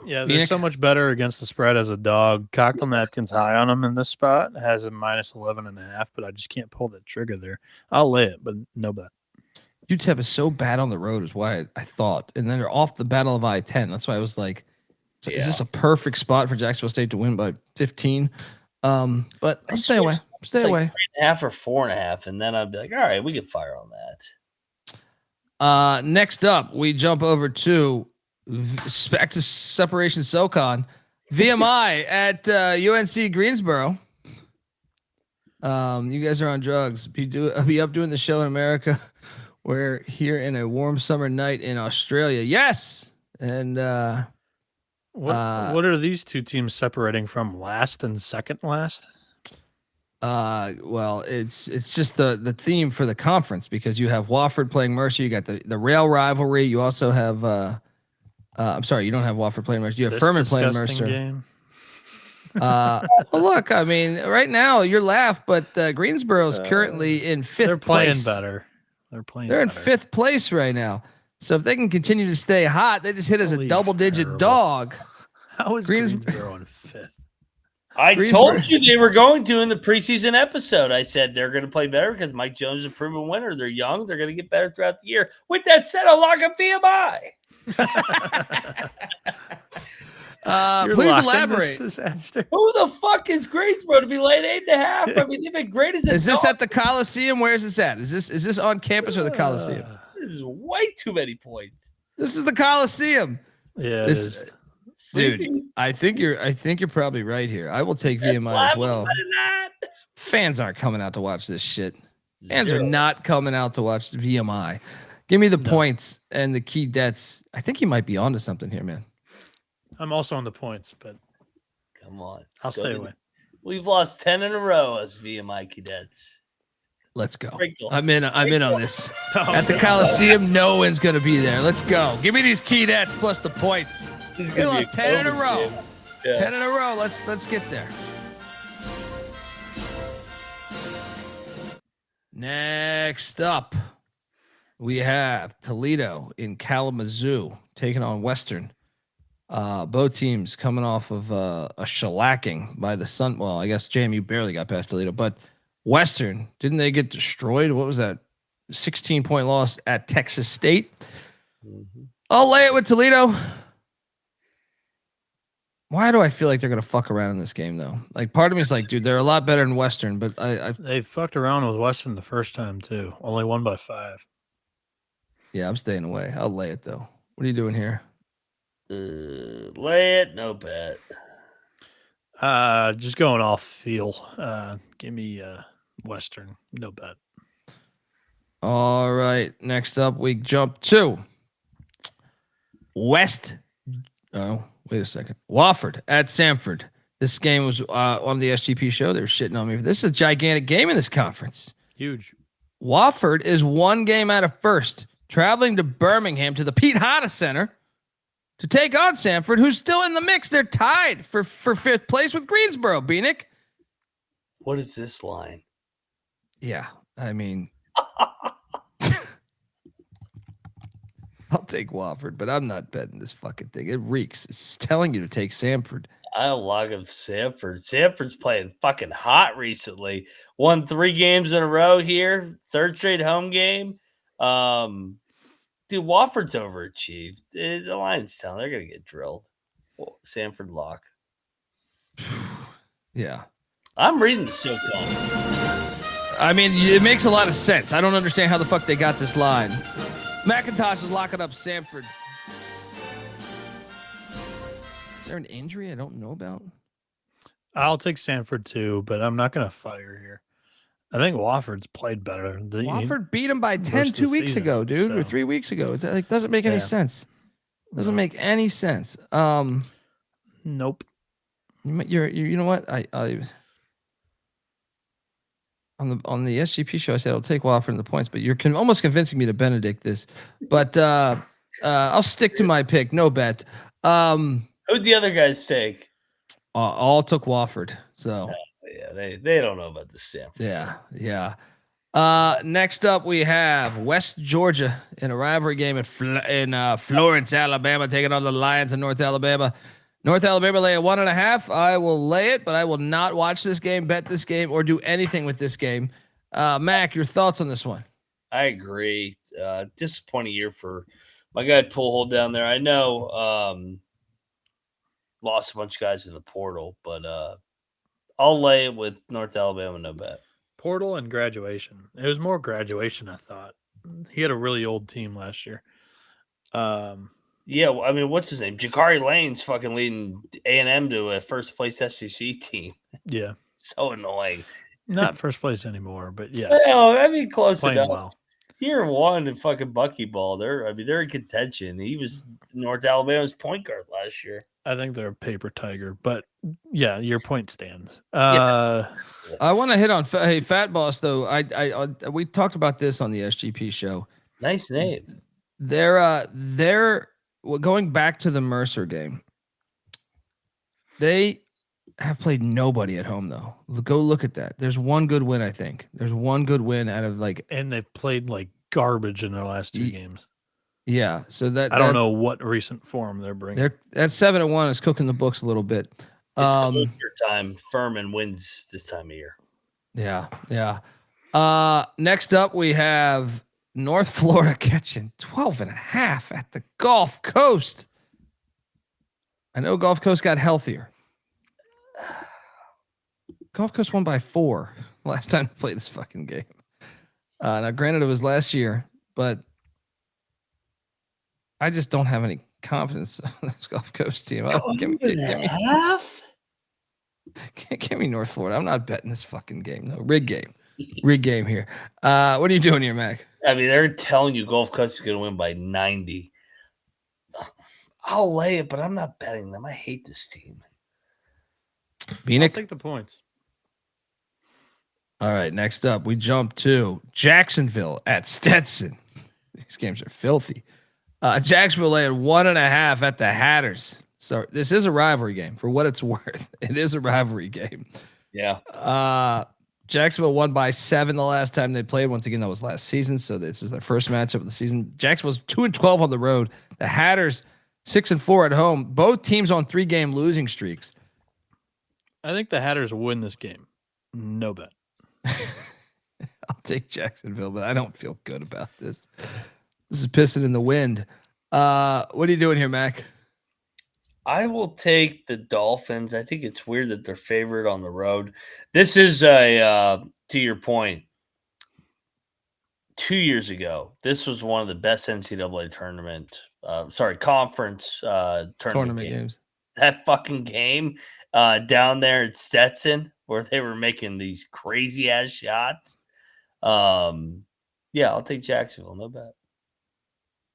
Yeah, they're so much better against the spread as a dog. Cocktail Napkin's high on them in this spot. Has a -11.5, but I just can't pull that trigger there. I'll lay it, but no bet. UTEP is so bad on the road is why I thought. And then they're off the Battle of I-10. That's why I was like, is this a perfect spot for Jacksonville State to win by 15? But I'll stay away. Stay away. 3.5 or 4.5, and then I'd be like, all right, we can fire on that. Next up, we jump over to back to Separation SoCon. VMI at UNC Greensboro. You guys are on drugs. Be up doing the show in America. We're here in a warm summer night in Australia. Yes. And what are these two teams separating from? Last and second last? Well, it's just the theme for the conference because you have Wofford playing Mercer. You got the rail rivalry. You also have I'm sorry, you don't have Wofford playing Mercer. You have Furman playing Mercer. Game. Well, look, I mean, right now you're laugh, but Greensboro's currently in 5th place. They're playing better. They're in 5th place right now. So if they can continue to stay hot, they just hit as a double-digit dog. How is Greensboro in 5th? I told you they were going to in the preseason episode. I said they're going to play better because Mike Jones is a proven winner. They're young. They're going to get better throughout the year. With that said, I'll lock up VMI. Please elaborate. Who the fuck is Greensboro to be laid 8.5? I mean, they've been great as a Is this at the Coliseum? Where is this at? Is this on campus or the Coliseum? This is way too many points. This is the Coliseum. Yeah, dude. I think you're probably right here. I will take VMI as well. Fans aren't coming out to watch this shit. Fans are not coming out to watch VMI. Give me the points and the key debts. I think he might be onto something here, man. I'm also on the points, but come on. I'll stay away. We've lost 10 in a row as VMI cadets. Let's go. I'm in on this. At the Coliseum, no one's gonna be there. Let's go. Give me these key debts plus the points. We lost 10 in a row. 10 in a row. Let's get there. Next up, we have Toledo in Kalamazoo taking on Western. Both teams coming off of a shellacking by the Sun. Well, I guess JMU barely got past Toledo, but Western, didn't they get destroyed? What was that? 16-point loss at Texas State. Mm-hmm. I'll lay it with Toledo. Why do I feel like they're going to fuck around in this game, though? Like, part of me is like, dude, they're a lot better than Western, but they fucked around with Western the first time, too. Only won by 5. Yeah, I'm staying away. I'll lay it, though. What are you doing here? Lay it, no bet. Just going off feel. Give me Western, no bet. All right. Next up, we jump to West. Oh, wait a second. Wofford at Samford. This game was on the SGP show. They were shitting on me. This is a gigantic game in this conference. Huge. Wofford is 1 game out of first, traveling to Birmingham to the Pete Hanna Center to take on Samford, who's still in the mix. They're tied for 5th place with Greensboro, Bieniek. What is this line? Yeah, I mean, I'll take Wofford, but I'm not betting this fucking thing. It reeks. It's telling you to take Samford. I'll log of Samford. Samford's playing fucking hot recently. Won 3 games in a row here. 3rd straight home game. Dude, Wofford's overachieved. The Lions town, they're gonna get drilled. Well, Samford lock. Yeah. I'm reading the SoCon. I mean, it makes a lot of sense. I don't understand how the fuck they got this line. McIntyre is locking up Samford. Is there an injury I don't know about? I'll take Samford too, but I'm not going to fire here. I think Wofford's played better. Wofford beat him by 10 2 weeks ago, dude, or 3 weeks ago. It like, doesn't make any sense. Doesn't make any sense. Nope. You know what? I on the SGP show I said I'll take Wofford in the points, but you're almost convincing me to Benedict this. But I'll stick to my pick. No bet. Who'd the other guys take? All took Wofford. So yeah, they don't know about the Samford. Yeah. Next up we have West Georgia in a rivalry game in Florence, Alabama, taking on the Lions in North Alabama. North Alabama lay at 1.5. I will lay it, but I will not watch this game, bet this game, or do anything with this game. Mac, your thoughts on this one? I agree. Disappointing year for my guy Pullhold down there. I know lost a bunch of guys in the portal, but I'll lay it with North Alabama, no bet. Portal and graduation. It was more graduation, I thought. He had a really old team last year. Yeah, I mean, what's his name? Jakari Lane's fucking leading A&M to a first place SEC team. Yeah. So annoying. Not first place anymore, but yes. Well, I mean, close Playing enough. well. Year 1 in fucking buckyball. They're in contention. He was North Alabama's point guard last year. I think they're a paper tiger, but yeah, your point stands. I want to hit on Fat Boss though. We talked about this on the SGP show. Nice name. They're going back to the Mercer game. They have played nobody at home though. Go look at that. There's one good win, I think. There's one good win out of and they've played like garbage in their last 2 games. Yeah, so I don't know what recent form they're bringing. They're at 7-1 is cooking the books a little bit. It's closer time. Furman wins this time of year. Yeah. Next up we have North Florida catching 12.5 at the Gulf Coast. I know Gulf Coast got healthier. Gulf Coast won by 4 last time they played this fucking game. Now, granted, it was last year, but I just don't have any confidence in this Gulf Coast team. Give me North Florida. I'm not betting this fucking game. No, rig game here. What are you doing here, Mac? I mean, they're telling you Gulf Coast is going to win by 90. I'll lay it, but I'm not betting them. I hate this team. I'll take the points. All right, next up, we jump to Jacksonville at Stetson. These games are filthy. Jacksonville lay at 1.5 at the Hatters. So this is a rivalry game for what it's worth. It is a rivalry game. Yeah. Jacksonville won by 7 the last time they played. Once again, that was last season. So this is their first matchup of the season. Jacksonville's 2-12 on the road. The Hatters 6-4 at home. Both teams on 3-game losing streaks. I think the Hatters will win this game. No bet. I'll take Jacksonville, but I don't feel good about this. This is pissing in the wind. What are you doing here, Mac? I will take the Dolphins. I think it's weird that they're favored on the road. This is to your point, 2 years ago, this was one of the best NCAA conference tournament games. That fucking game down there at Stetson where they were making these crazy ass shots. Yeah, I'll take Jacksonville. No bet.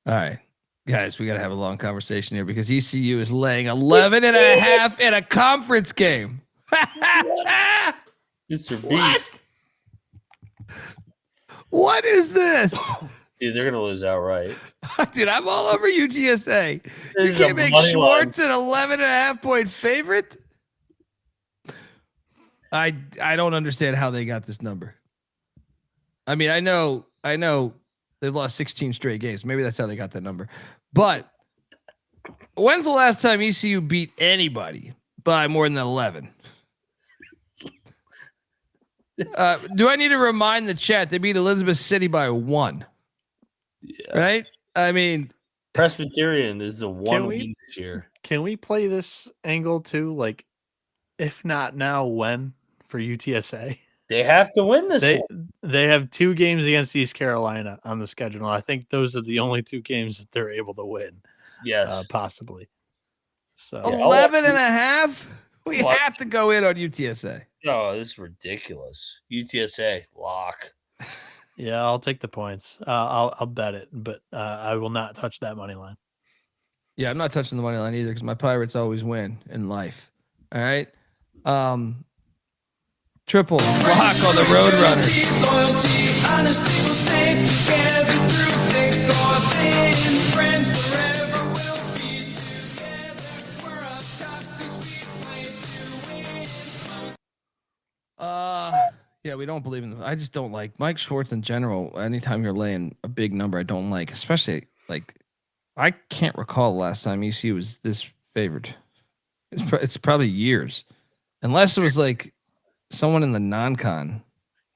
All right. Guys, we got to have a long conversation here because ECU is laying 11.5 in a conference game. Mr. Beast. What is this? Dude, they're going to lose outright. Dude, I'm all over UTSA. You can't make Schwartz an 11.5 point favorite. I don't understand how they got this number. I mean, I know they've lost 16 straight games. Maybe that's how they got that number. But when's the last time ECU beat anybody by more than 11. Do I need to remind the chat they beat Elizabeth City by 1? Yeah. Right? I mean, Presbyterian is the one win this year. Can we play this angle too? Like, if not now, when for UTSA? They have to win this one. They have 2 games against East Carolina on the schedule. I think those are the only 2 games that they're able to win. Yes. Possibly. So 11 and a half? We have to go in on UTSA. Oh, this is ridiculous. UTSA, lock. Yeah, I'll take the points. I'll bet it, but I will not touch that money line. Yeah, I'm not touching the money line either because my Pirates always win in life. All right. Triple lock on the Roadrunners. Loyalty, honesty will stay together through thick or thin. Friends forever will be together. We're up top 'cause we play to win. Yeah, we don't believe in them. I just don't like Mike Schwartz in general. Anytime you're laying a big number, I don't like, especially like I can't recall the last time ECU was this favored. It's probably years, unless it was like someone in the non-con.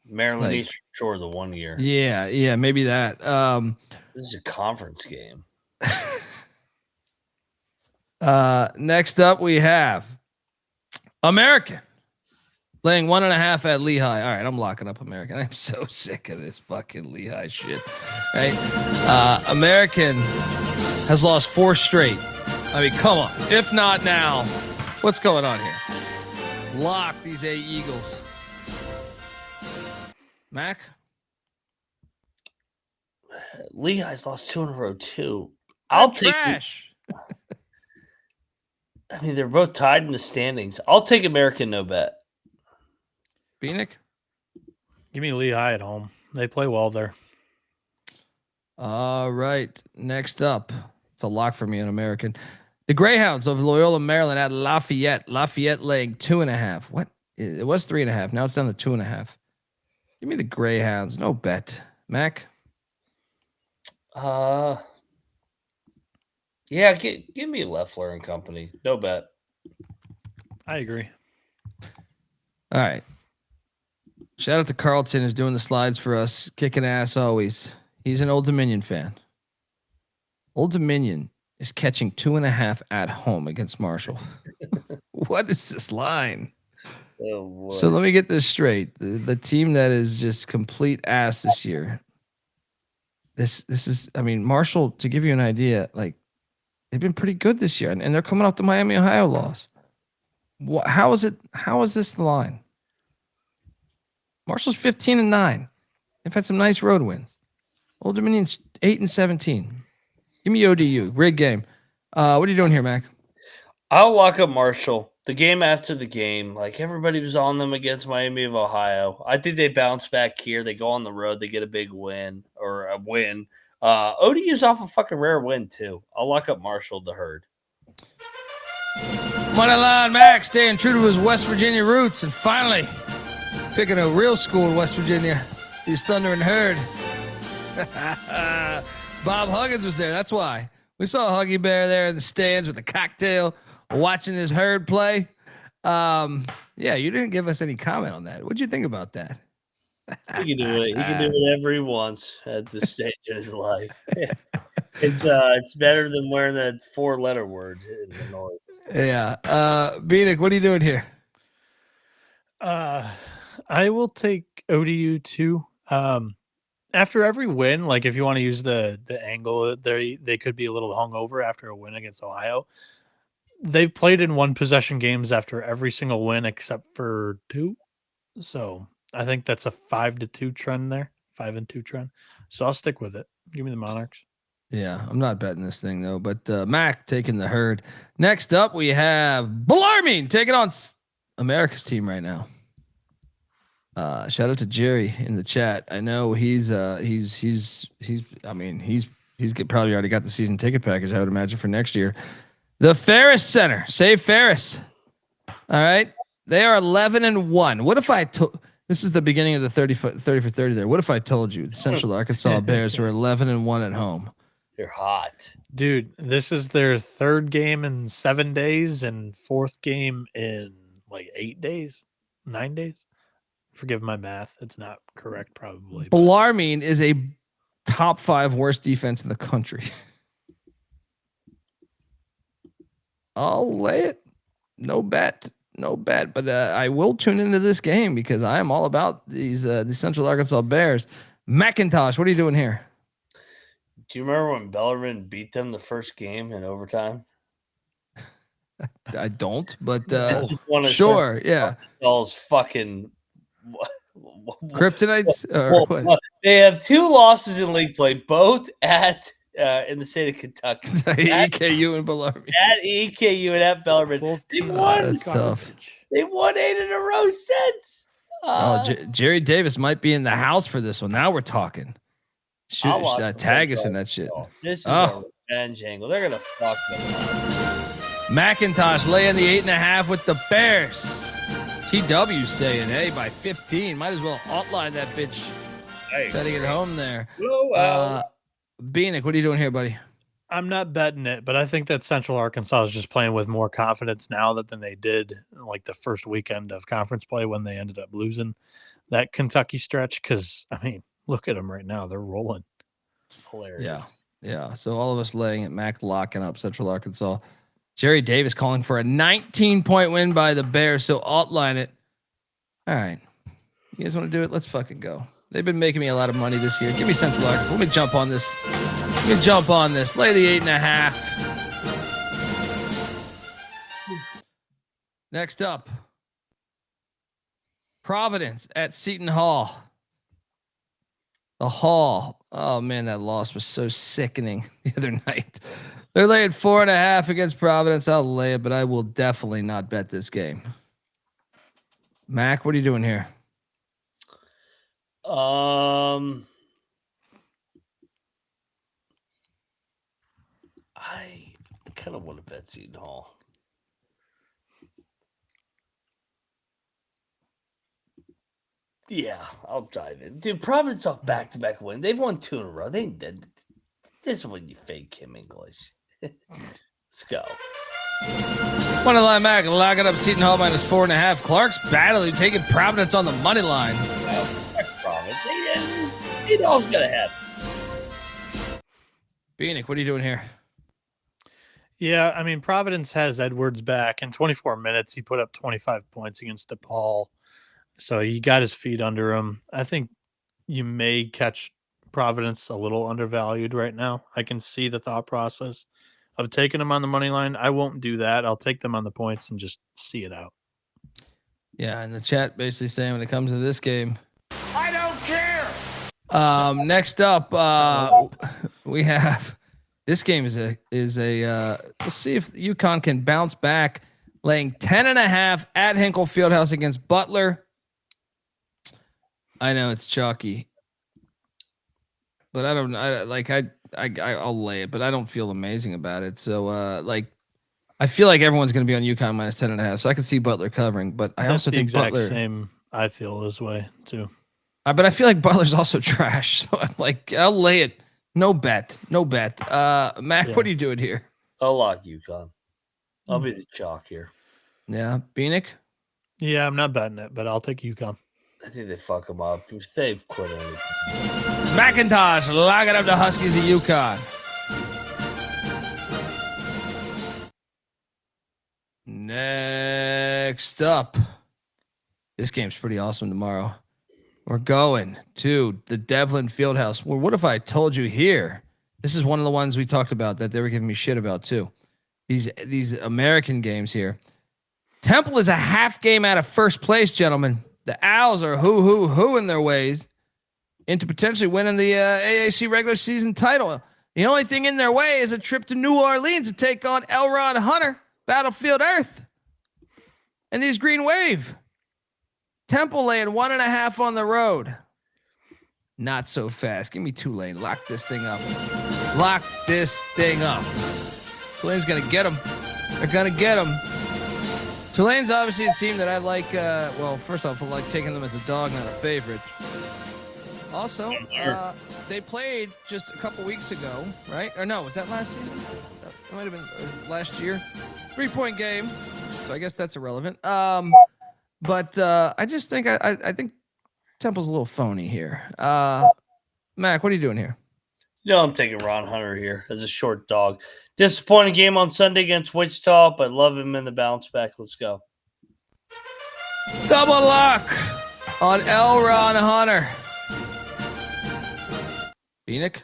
Maryland East Shore the 1 year. Yeah, maybe that. This is a conference game. Next up we have American laying 1.5 at Lehigh. All right, I'm locking up American. I'm so sick of this fucking Lehigh shit. Right? American has lost 4 straight. I mean, come on. If not now, what's going on here? Lock these A Eagles. Mac? Lehigh's lost 2 in a row too. I'll take trash. I mean, they're both tied in the standings. I'll take American no bet. Bieniek? Give me Lehigh at home. They play well there. All right. Next up. It's a lock for me on American. The Greyhounds of Loyola, Maryland at Lafayette. Lafayette laying 2.5. What? It was 3.5. Now it's down to 2.5. Give me the Greyhounds. No bet. Mac? Yeah, give me Leffler and company. No bet. I agree. All right. Shout out to Carlton who's doing the slides for us. Kicking ass always. He's an Old Dominion fan. Old Dominion is catching 2.5 at home against Marshall. What is this line? Oh, so let me get this straight. The team that is just complete ass this year. This is, I mean, Marshall, to give you an idea, like they've been pretty good this year, and they're coming off the Miami, Ohio loss. How is it? How is this the line? Marshall's 15-9. They've had some nice road wins. Old Dominion's 8-17. Give me ODU. Rig game. What are you doing here, Mac? I'll lock up Marshall. The game after the game, like everybody was on them against Miami of Ohio. I think they bounce back here. They go on the road. They get a big win or a win. ODU's off a fucking rare win too. I'll lock up Marshall the herd. Moneyline Mac staying true to his West Virginia roots and finally picking a real school in West Virginia. He's Thunder and Herd. Bob Huggins was there. That's why. We saw Huggy Bear there in the stands with a cocktail watching his Herd play. Yeah, you didn't give us any comment on that. What'd you think about that? He can do it. He can do whatever he wants at this stage in his life. It's better than wearing that 4-letter word in the North. Yeah. Bieniek, what are you doing here? I will take ODU too. After every win, like if you want to use the angle, they could be a little hungover after a win against Ohio. They've played in 1-possession games after every single win except for 2. So I think that's a 5-2 trend there, 5-2 trend. So I'll stick with it. Give me the Monarchs. Yeah, I'm not betting this thing though. But Mac taking the Herd. Next up, we have Bellarmine taking on America's team right now. Shout out to Jerry in the chat. I know he's probably already got the season ticket package, I would imagine, for next year. The Ferris Center. Save Ferris. All right. They are 11-1. What if I told this is the beginning of the 30 for 30 there. What if I told you the Central Arkansas Bears were 11-1 at home? They're hot. Dude, this is their third game in 7 days and fourth game in like 8 days, 9 days. Forgive my math. It's not correct, probably. Bellarmine is a top 5 worst defense in the country. I'll lay it. No bet. But I will tune into this game because I am all about these Central Arkansas Bears. McIntyre, what are you doing here? Do you remember when Bellarmine beat them the first game in overtime? I don't, but This is one of sure, yeah. Arkansas's fucking Kryptonites. Or what? They have 2 losses in league play, both at in the state of Kentucky. EKU and Bellarmine. At EKU and at Bellarmine. They won. That's tough. They won 8 in a row since. Jerry Davis might be in the house for this one. Now we're talking. Shoot, tag us in that shit. This is a revenge angle. They're gonna fuck them up. McIntyre laying the 8.5 with the Bears. TW saying, hey, by 15. Might as well outline that bitch. Hey, setting it home there. Bieniek, what are you doing here, buddy? I'm not betting it, but I think that Central Arkansas is just playing with more confidence now than they did like the first weekend of conference play when they ended up losing that Kentucky stretch. Because, I mean, look at them right now. They're rolling. It's hilarious. Yeah. So all of us laying it, Mac locking up Central Arkansas. Jerry Davis calling for a 19-point win by the Bears. So outline it. All right. You guys want to do it? Let's fucking go. They've been making me a lot of money this year. Give me Central Arkansas. Let me jump on this. Lay the 8.5. Next up, Providence at Seton Hall. The Hall. Oh man, that loss was so sickening the other night. They're laying 4.5 against Providence. I'll lay it, but I will definitely not bet this game. Mac, what are you doing here? I kind of want to bet Seton Hall. Yeah, I'll dive in. Dude, Providence off back-to-back win. They've won 2 in a row. This is when you fake Kim English. Let's go. Money line Mac, locking up Seton Hall minus 4.5. Clark's battling, taking Providence on the money line. Well, Providence. Seton Hall's going to have it. Bieniek, what are you doing here? Yeah, I mean, Providence has Edwards back. In 24 minutes, he put up 25 points against DePaul. So he got his feet under him. I think you may catch Providence a little undervalued right now. I can see the thought process of taking them on the money line. I won't do that. I'll take them on the points and just see it out. Yeah, in the chat basically saying when it comes to this game, I don't care. Next up, we have this game is a we'll see if UConn can bounce back, laying 10.5 at Hinkle Fieldhouse against Butler. I know it's chalky, but I'll lay it, but I don't feel amazing about it. So I feel like everyone's going to be on UConn minus 10.5, so I can see Butler covering, but I also think Butler same. I feel this way too. But I feel like Butler's also trash. So I'm like, I'll lay it. No bet. Mac, yeah. What are you doing here? I'll lock UConn. I'll be the chalk here. Yeah. Bieniek? Yeah, I'm not betting it, but I'll take UConn. I think they fuck them up. They've quit on it. McIntyre locking up the Huskies of UConn. Next up. This game's pretty awesome tomorrow. We're going to the Devlin Fieldhouse. Well, what if I told you here? This is one of the ones we talked about that they were giving me shit about too. These American games here. Temple is a half game out of first place, gentlemen. The Owls are who in their ways into potentially winning the AAC regular season title. The only thing in their way is a trip to New Orleans to take on Elrod Hunter, Battlefield Earth, and these Green Wave. Temple laying 1.5 on the road. Not so fast. Give me Tulane. Lock this thing up. Tulane's going to get them. They're going to get them. Tulane's obviously a team that I like. First off, I like taking them as a dog, not a favorite. Also, they played just a couple weeks ago, right? Or no, was that last season? That might have been last year. 3-point game. So I guess that's irrelevant. But I just think I think Temple's a little phony here. Mac, what are you doing here? I'm taking Ron Hunter here as a short dog. Disappointing game on Sunday against Wichita, but love him in the bounce back. Let's go. Double lock on Ron Hunter. Bieniek?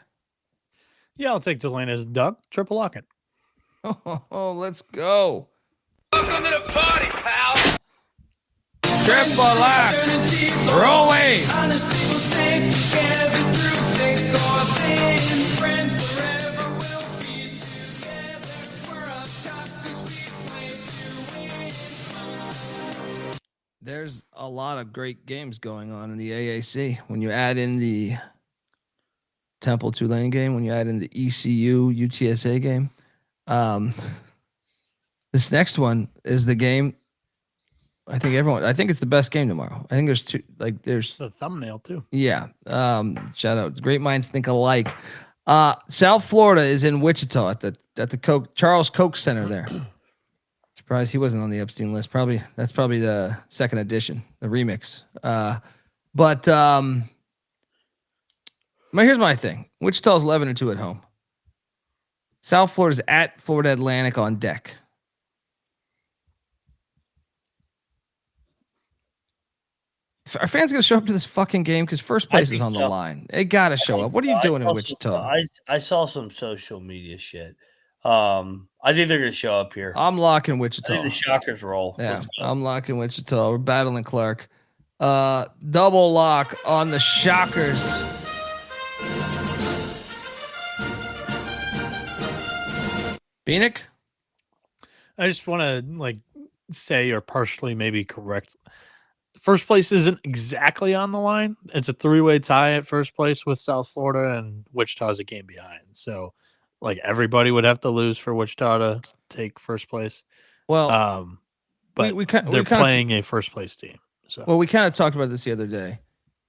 Yeah, I'll take Delana's duck. Triple lock it. Oh, let's go. Welcome to the party, pal. Triple lock. Roll away. There's a lot of great games going on in the AAC. When you add in the Temple Tulane game, when you add in the ECU UTSA game, this next one is the game. I think it's the best game tomorrow. I think there's two. There's the thumbnail too. Yeah. Shout out. Great minds think alike. South Florida is in Wichita at the Charles Koch Center there. Surprised he wasn't on the Epstein list. That's probably the second edition, the remix. But here's my thing. Wichita's 11-2 at home. South Florida's at Florida Atlantic on deck. Are fans going to show up to this fucking game? Because first place is on the line. They got to show up. What are you doing in Wichita? I saw some social media shit. I think they're going to show up here. I'm locking Wichita. I think the Shockers roll. Yeah, I'm locking Wichita. We're battling Clark. Double lock on the Shockers. Bieniek? I just want to say you're partially maybe correct. First place isn't exactly on the line. It's a 3-way tie at first place with South Florida, and Wichita's a game behind. So, everybody would have to lose for Wichita to take first place. Well, but they're playing a first place team. So, well, we kind of talked about this the other day.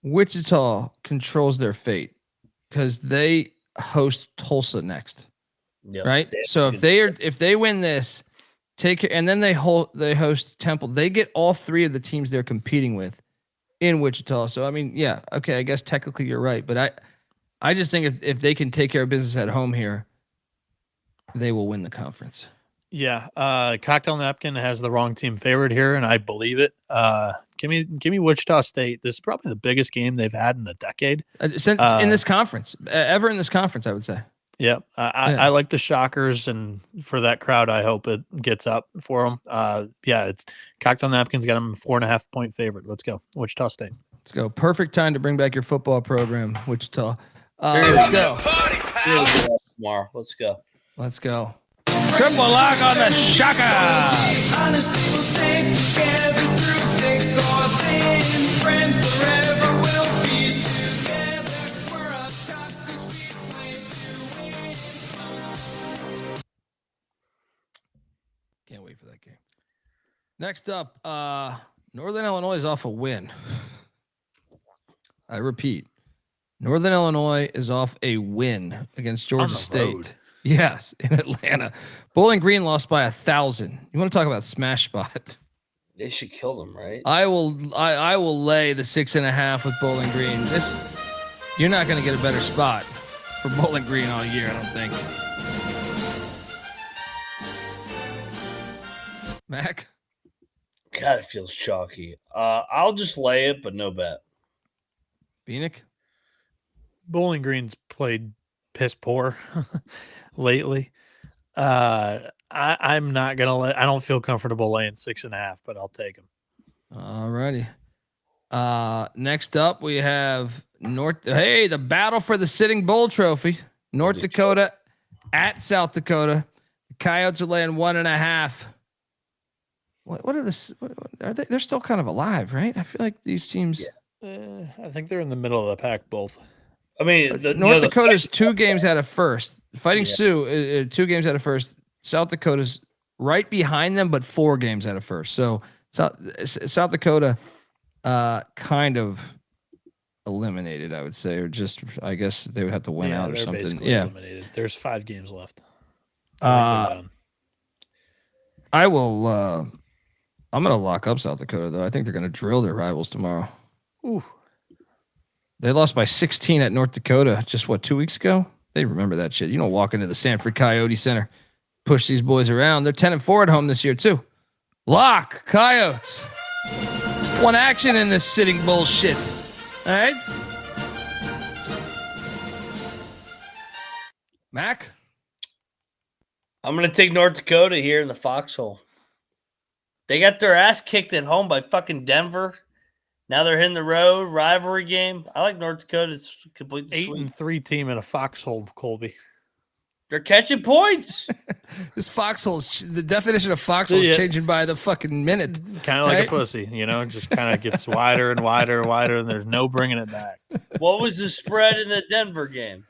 Wichita controls their fate because they host Tulsa next, right? So if they win this. And then they host Temple. They get all three of the teams they're competing with in Wichita. So I guess technically you're right, but I just think if they can take care of business at home here, they will win the conference. Yeah, Cocktail Napkin has the wrong team favored here, and I believe it. Give me Wichita State. This is probably the biggest game they've had in a decade since in this conference, ever in this conference, I would say. Yep. I like the Shockers, and for that crowd, I hope it gets up for them. It's Cocktail Napkins got them 4.5-point favorite. Let's go. Wichita State. Let's go. Perfect time to bring back your football program, Wichita. Let's go. Tomorrow. Let's go. Let's go. Triple lock on the Shockers. Can't wait for that game. Next up, Northern Illinois is off a win. I repeat, Northern Illinois is off a win against Georgia State. Road. Yes, in Atlanta. Bowling Grn lost by 1,000. You want to talk about smash spot? They should kill them, right? I will lay the 6.5 with Bowling Grn. You're not going to get a better spot for Bowling Grn all year, I don't think. Mac? God, it feels chalky. I'll just lay it, but no bet. Bieniek? Bowling Grn's played piss poor lately. I'm not gonna I don't feel comfortable laying 6.5, but I'll take them. All righty. Next up we have the battle for the Sitting Bull Trophy. North Dakota at South Dakota. The Coyotes are laying 1.5. What are this? Are they? They're still kind of alive, right? I feel like these teams. Yeah. I think they're in the middle of the pack, both. I mean, North Dakota's 2 games out of first. Fighting Sioux, 2 games out of first. South Dakota's right behind them, but 4 games out of first. So South Dakota, kind of eliminated, I would say, or just I guess they would have to win out or they're something. basically Yeah. eliminated. There's 5 games left. I will. I'm gonna lock up South Dakota though. I think they're gonna drill their rivals tomorrow. Ooh. They lost by 16 at North Dakota just 2 weeks ago. They remember that shit. You don't walk into the Samford Coyote Center, push these boys around. They're 10-4 at home this year too. Lock Coyotes. One action in this sitting bullshit. All right, Mac. I'm going to take North Dakota here in the foxhole. They got their ass kicked at home by fucking Denver. Now they're hitting the road, rivalry game. I like North Dakota. It's complete 8-3 team in a foxhole, Colby. They're catching points. This foxhole, the definition of foxhole is changing by the fucking minute. Kind of like a pussy, just kind of gets wider and wider and wider, and there's no bringing it back. What was the spread in the Denver game?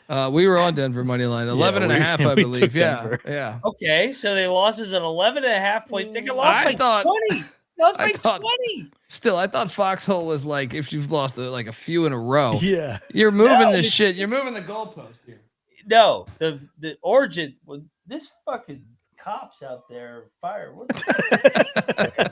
We were on Denver money line, 11 and a half, I believe. Yeah. Okay, so they lost as an 11.5 point. They got lost by 20. Lost by 20. Still, I thought foxhole was like if you've lost a few in a row. Yeah. You're moving this shit. You're moving the goalpost here. No, the origin. This fucking cops out there fire. What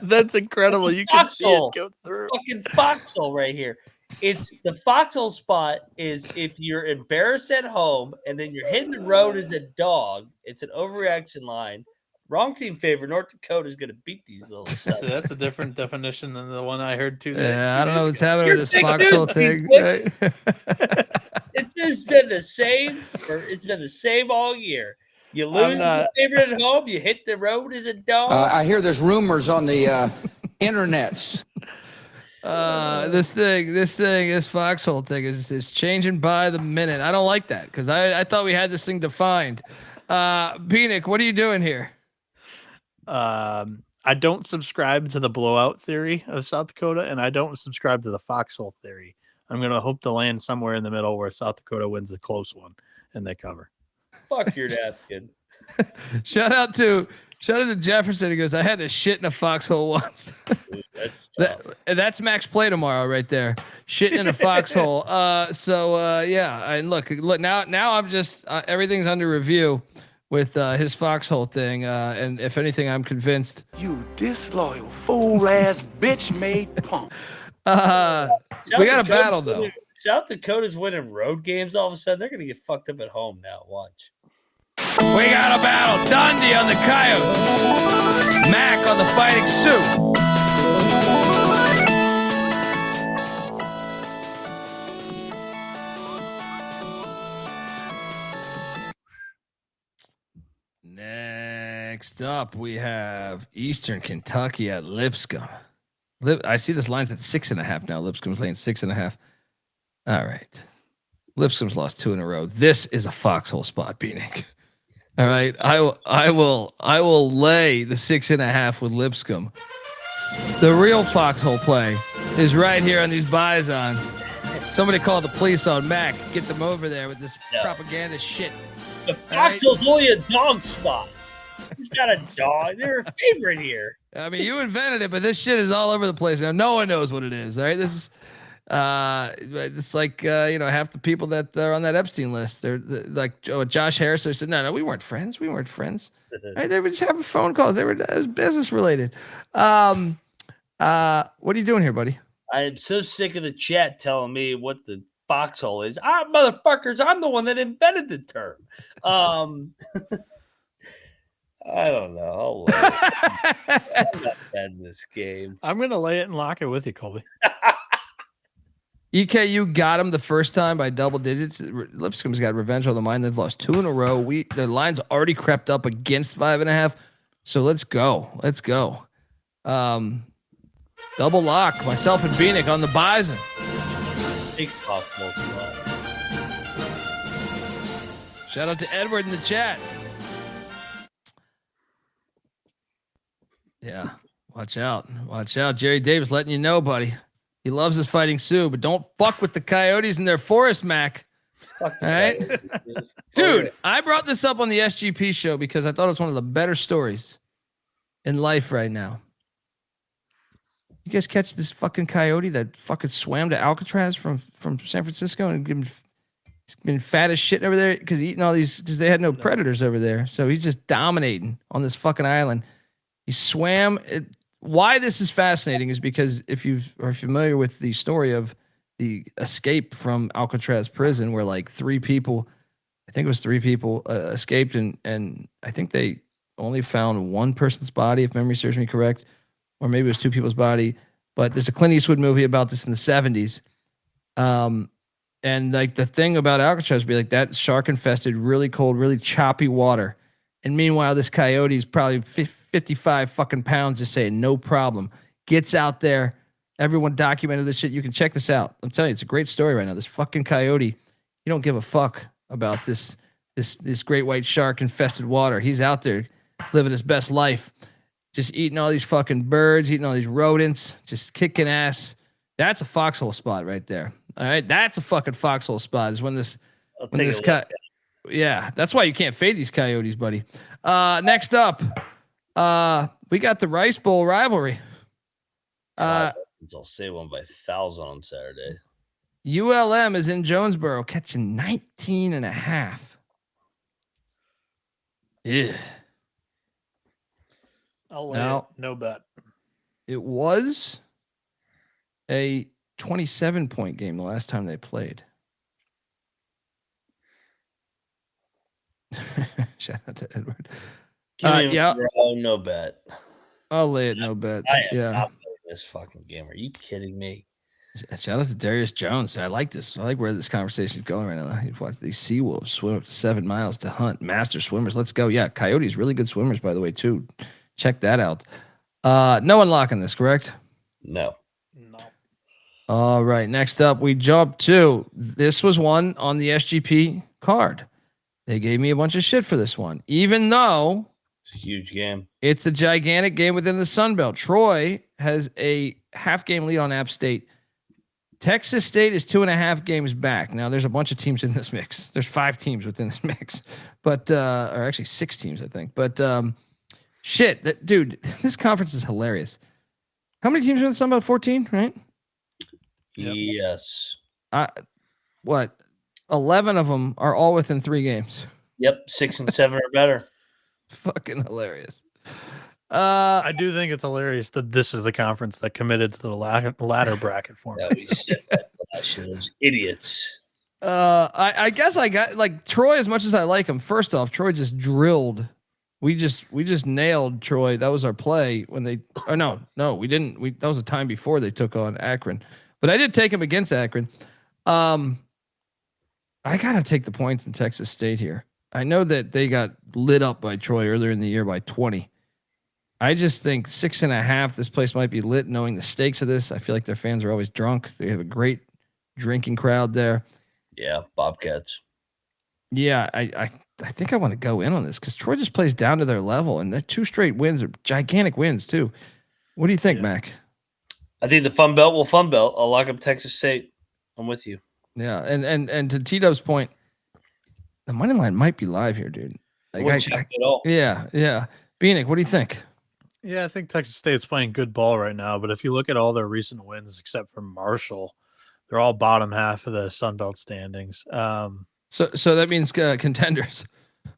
That's incredible. You can see it go through. Fucking foxhole right here. It's the foxhole spot is if you're embarrassed at home and then you're hitting the road as a dog. It's an overreaction line. Wrong team favor. North Dakota is going to beat these little stuff. So that's a different definition than the one I heard too. Yeah, I don't know what's happening with this foxhole thing. It's just been the same. It's been the same all year. You lose the favorite at home. You hit the road as a dog. I hear there's rumors on the internets. This foxhole thing is changing by the minute. I don't like that because I thought we had this thing defined. Bieniek, what are you doing here? I don't subscribe to the blowout theory of South Dakota, and I don't subscribe to the foxhole theory. I'm going to hope to land somewhere in the middle where South Dakota wins a close one and they cover. Fuck your napkin. Shout out to Jefferson. He goes, I had to shit in a foxhole once. Dude, that's tough. That's Max play tomorrow right there. Shitting in a foxhole. Yeah. And look now I'm just everything's under review with his foxhole thing. And if anything, I'm convinced. You disloyal fool ass bitch made punk. We got a battle though. South Dakota's winning road games. All of a sudden, they're gonna get fucked up at home now. Watch. We got a battle. Dundee on the Coyotes. Mac on the Fighting Sioux. Next up, we have Eastern Kentucky at Lipscomb. I see this line's at 6.5 now. Lipscomb's laying 6.5. All right. Lipscomb's lost 2 in a row. This is a foxhole spot, Bieniek. All right. I will lay the 6.5 with Lipscomb. The real foxhole play is right here on these Bisons. Somebody call the police on Mac. Get them over there with this propaganda shit. The foxhole's only a dog spot. Who's got a dog? They're a favorite here. I mean, you invented it, but this shit is all over the place now. No one knows what it is. All right, this is it's like half the people that are on that Epstein list. They're like Josh Harris. They said, no, we weren't friends. We weren't friends. Right? They were just having phone calls. It was business related. What are you doing here, buddy? I am so sick of the chat telling me what the foxhole is. Motherfuckers, I'm the one that invented the term. I don't know. I'm not betting this game. I'm going to lay it and lock it with you, Colby. EKU got him the first time by double digits. Lipscomb's got revenge on the mind. They've lost 2 in a row. The line's already crept up against 5.5. So let's go. Double lock. Myself and Bieniek on the Bison. Big foxhole spot. Shout out to Edward in the chat. Yeah, watch out. Jerry Davis letting you know, buddy. He loves his Fighting Sioux, but don't fuck with the Coyotes in their forest, Mac. All right? Dude, I brought this up on the SGP show because I thought it was one of the better stories in life right now. You You guys catch this fucking coyote that fucking swam to Alcatraz from San Francisco and he's been fat as shit over there because eating all these because they had no predators over there. So he's just dominating on this fucking island. He swam. Why this is fascinating is because if you are familiar with the story of the escape from Alcatraz prison, where like 3 people, I think it was 3 people escaped, and I think they only found one person's body, if memory serves me correct, or maybe it was 2 people's body. But there's a Clint Eastwood movie about this in the 70s. And like the thing about Alcatraz would be like that shark infested, really cold, really choppy water. And meanwhile, this coyote is probably 55 fucking pounds, just saying no problem. Gets out there. Everyone documented this shit. You can check this out. I'm telling you, it's a great story right now. This fucking coyote, you don't give a fuck about this great white shark infested water. He's out there living his best life, just eating all these fucking birds, eating all these rodents, just kicking ass. That's a foxhole spot right there. All right, that's a fucking foxhole spot. Is when this yeah, that's why you can't fade these coyotes, buddy. Next up, we got the Rice Bowl rivalry. I'll say one by 1,000 on Saturday. ULM is in Jonesboro catching 19.5. Yeah. I'll lay it. No bet. It was a 27-point game the last time they played. Shout out to Edward. Yeah. No bet. I'll lay it. No bet. I am not playing this fucking game. Are you kidding me? Shout out to Darius Jones. I like this. I like where this conversation is going right now. You watch these sea wolves swim up to 7 miles to hunt. Master swimmers. Let's go. Yeah, coyotes, really good swimmers, by the way, too. Check that out. No one locking this, correct? No. All right. Next up, we jump to this was one on the SGP card. They gave me a bunch of shit for this one, even though it's a huge game. It's a gigantic game within the Sun Belt. Troy has a half-game lead on App State. Texas State is 2.5 games back. Now, there's a bunch of teams in this mix. There's 5 teams within this mix, but or actually 6 teams, I think. But shit, dude, this conference is hilarious. How many teams are in the Sun Belt? 14, right? Yep. Yes. What? 11 of them are all within 3 games. Yep, 6 and 7 are better. Fucking hilarious. I do think it's hilarious that this is the conference that committed to the ladder bracket format. Those idiots. I guess I got like Troy as much as I like him. First off, Troy just drilled. We just nailed Troy. That was our play when they. Oh no, we didn't. That was a time before they took on Akron, but I did take him against Akron. I gotta take the points in Texas State here. I know that they got lit up by Troy earlier in the year by 20. I just think 6.5. This place might be lit, knowing the stakes of this. I feel like their fans are always drunk. They have a great drinking crowd there. Yeah, Bobcats. Yeah, I think I want to go in on this because Troy just plays down to their level, and that 2 straight wins are gigantic wins too. What do you think, Mac? I think the Fun Belt will Fun Belt. I'll lock up Texas State. I'm with you. Yeah, and to T-Dub's point, the money line might be live here, dude. Like, yeah. Bieniek, what do you think? Yeah, I think Texas State's playing good ball right now, but if you look at all their recent wins, except for Marshall, they're all bottom half of the Sun Belt standings. So that means contenders,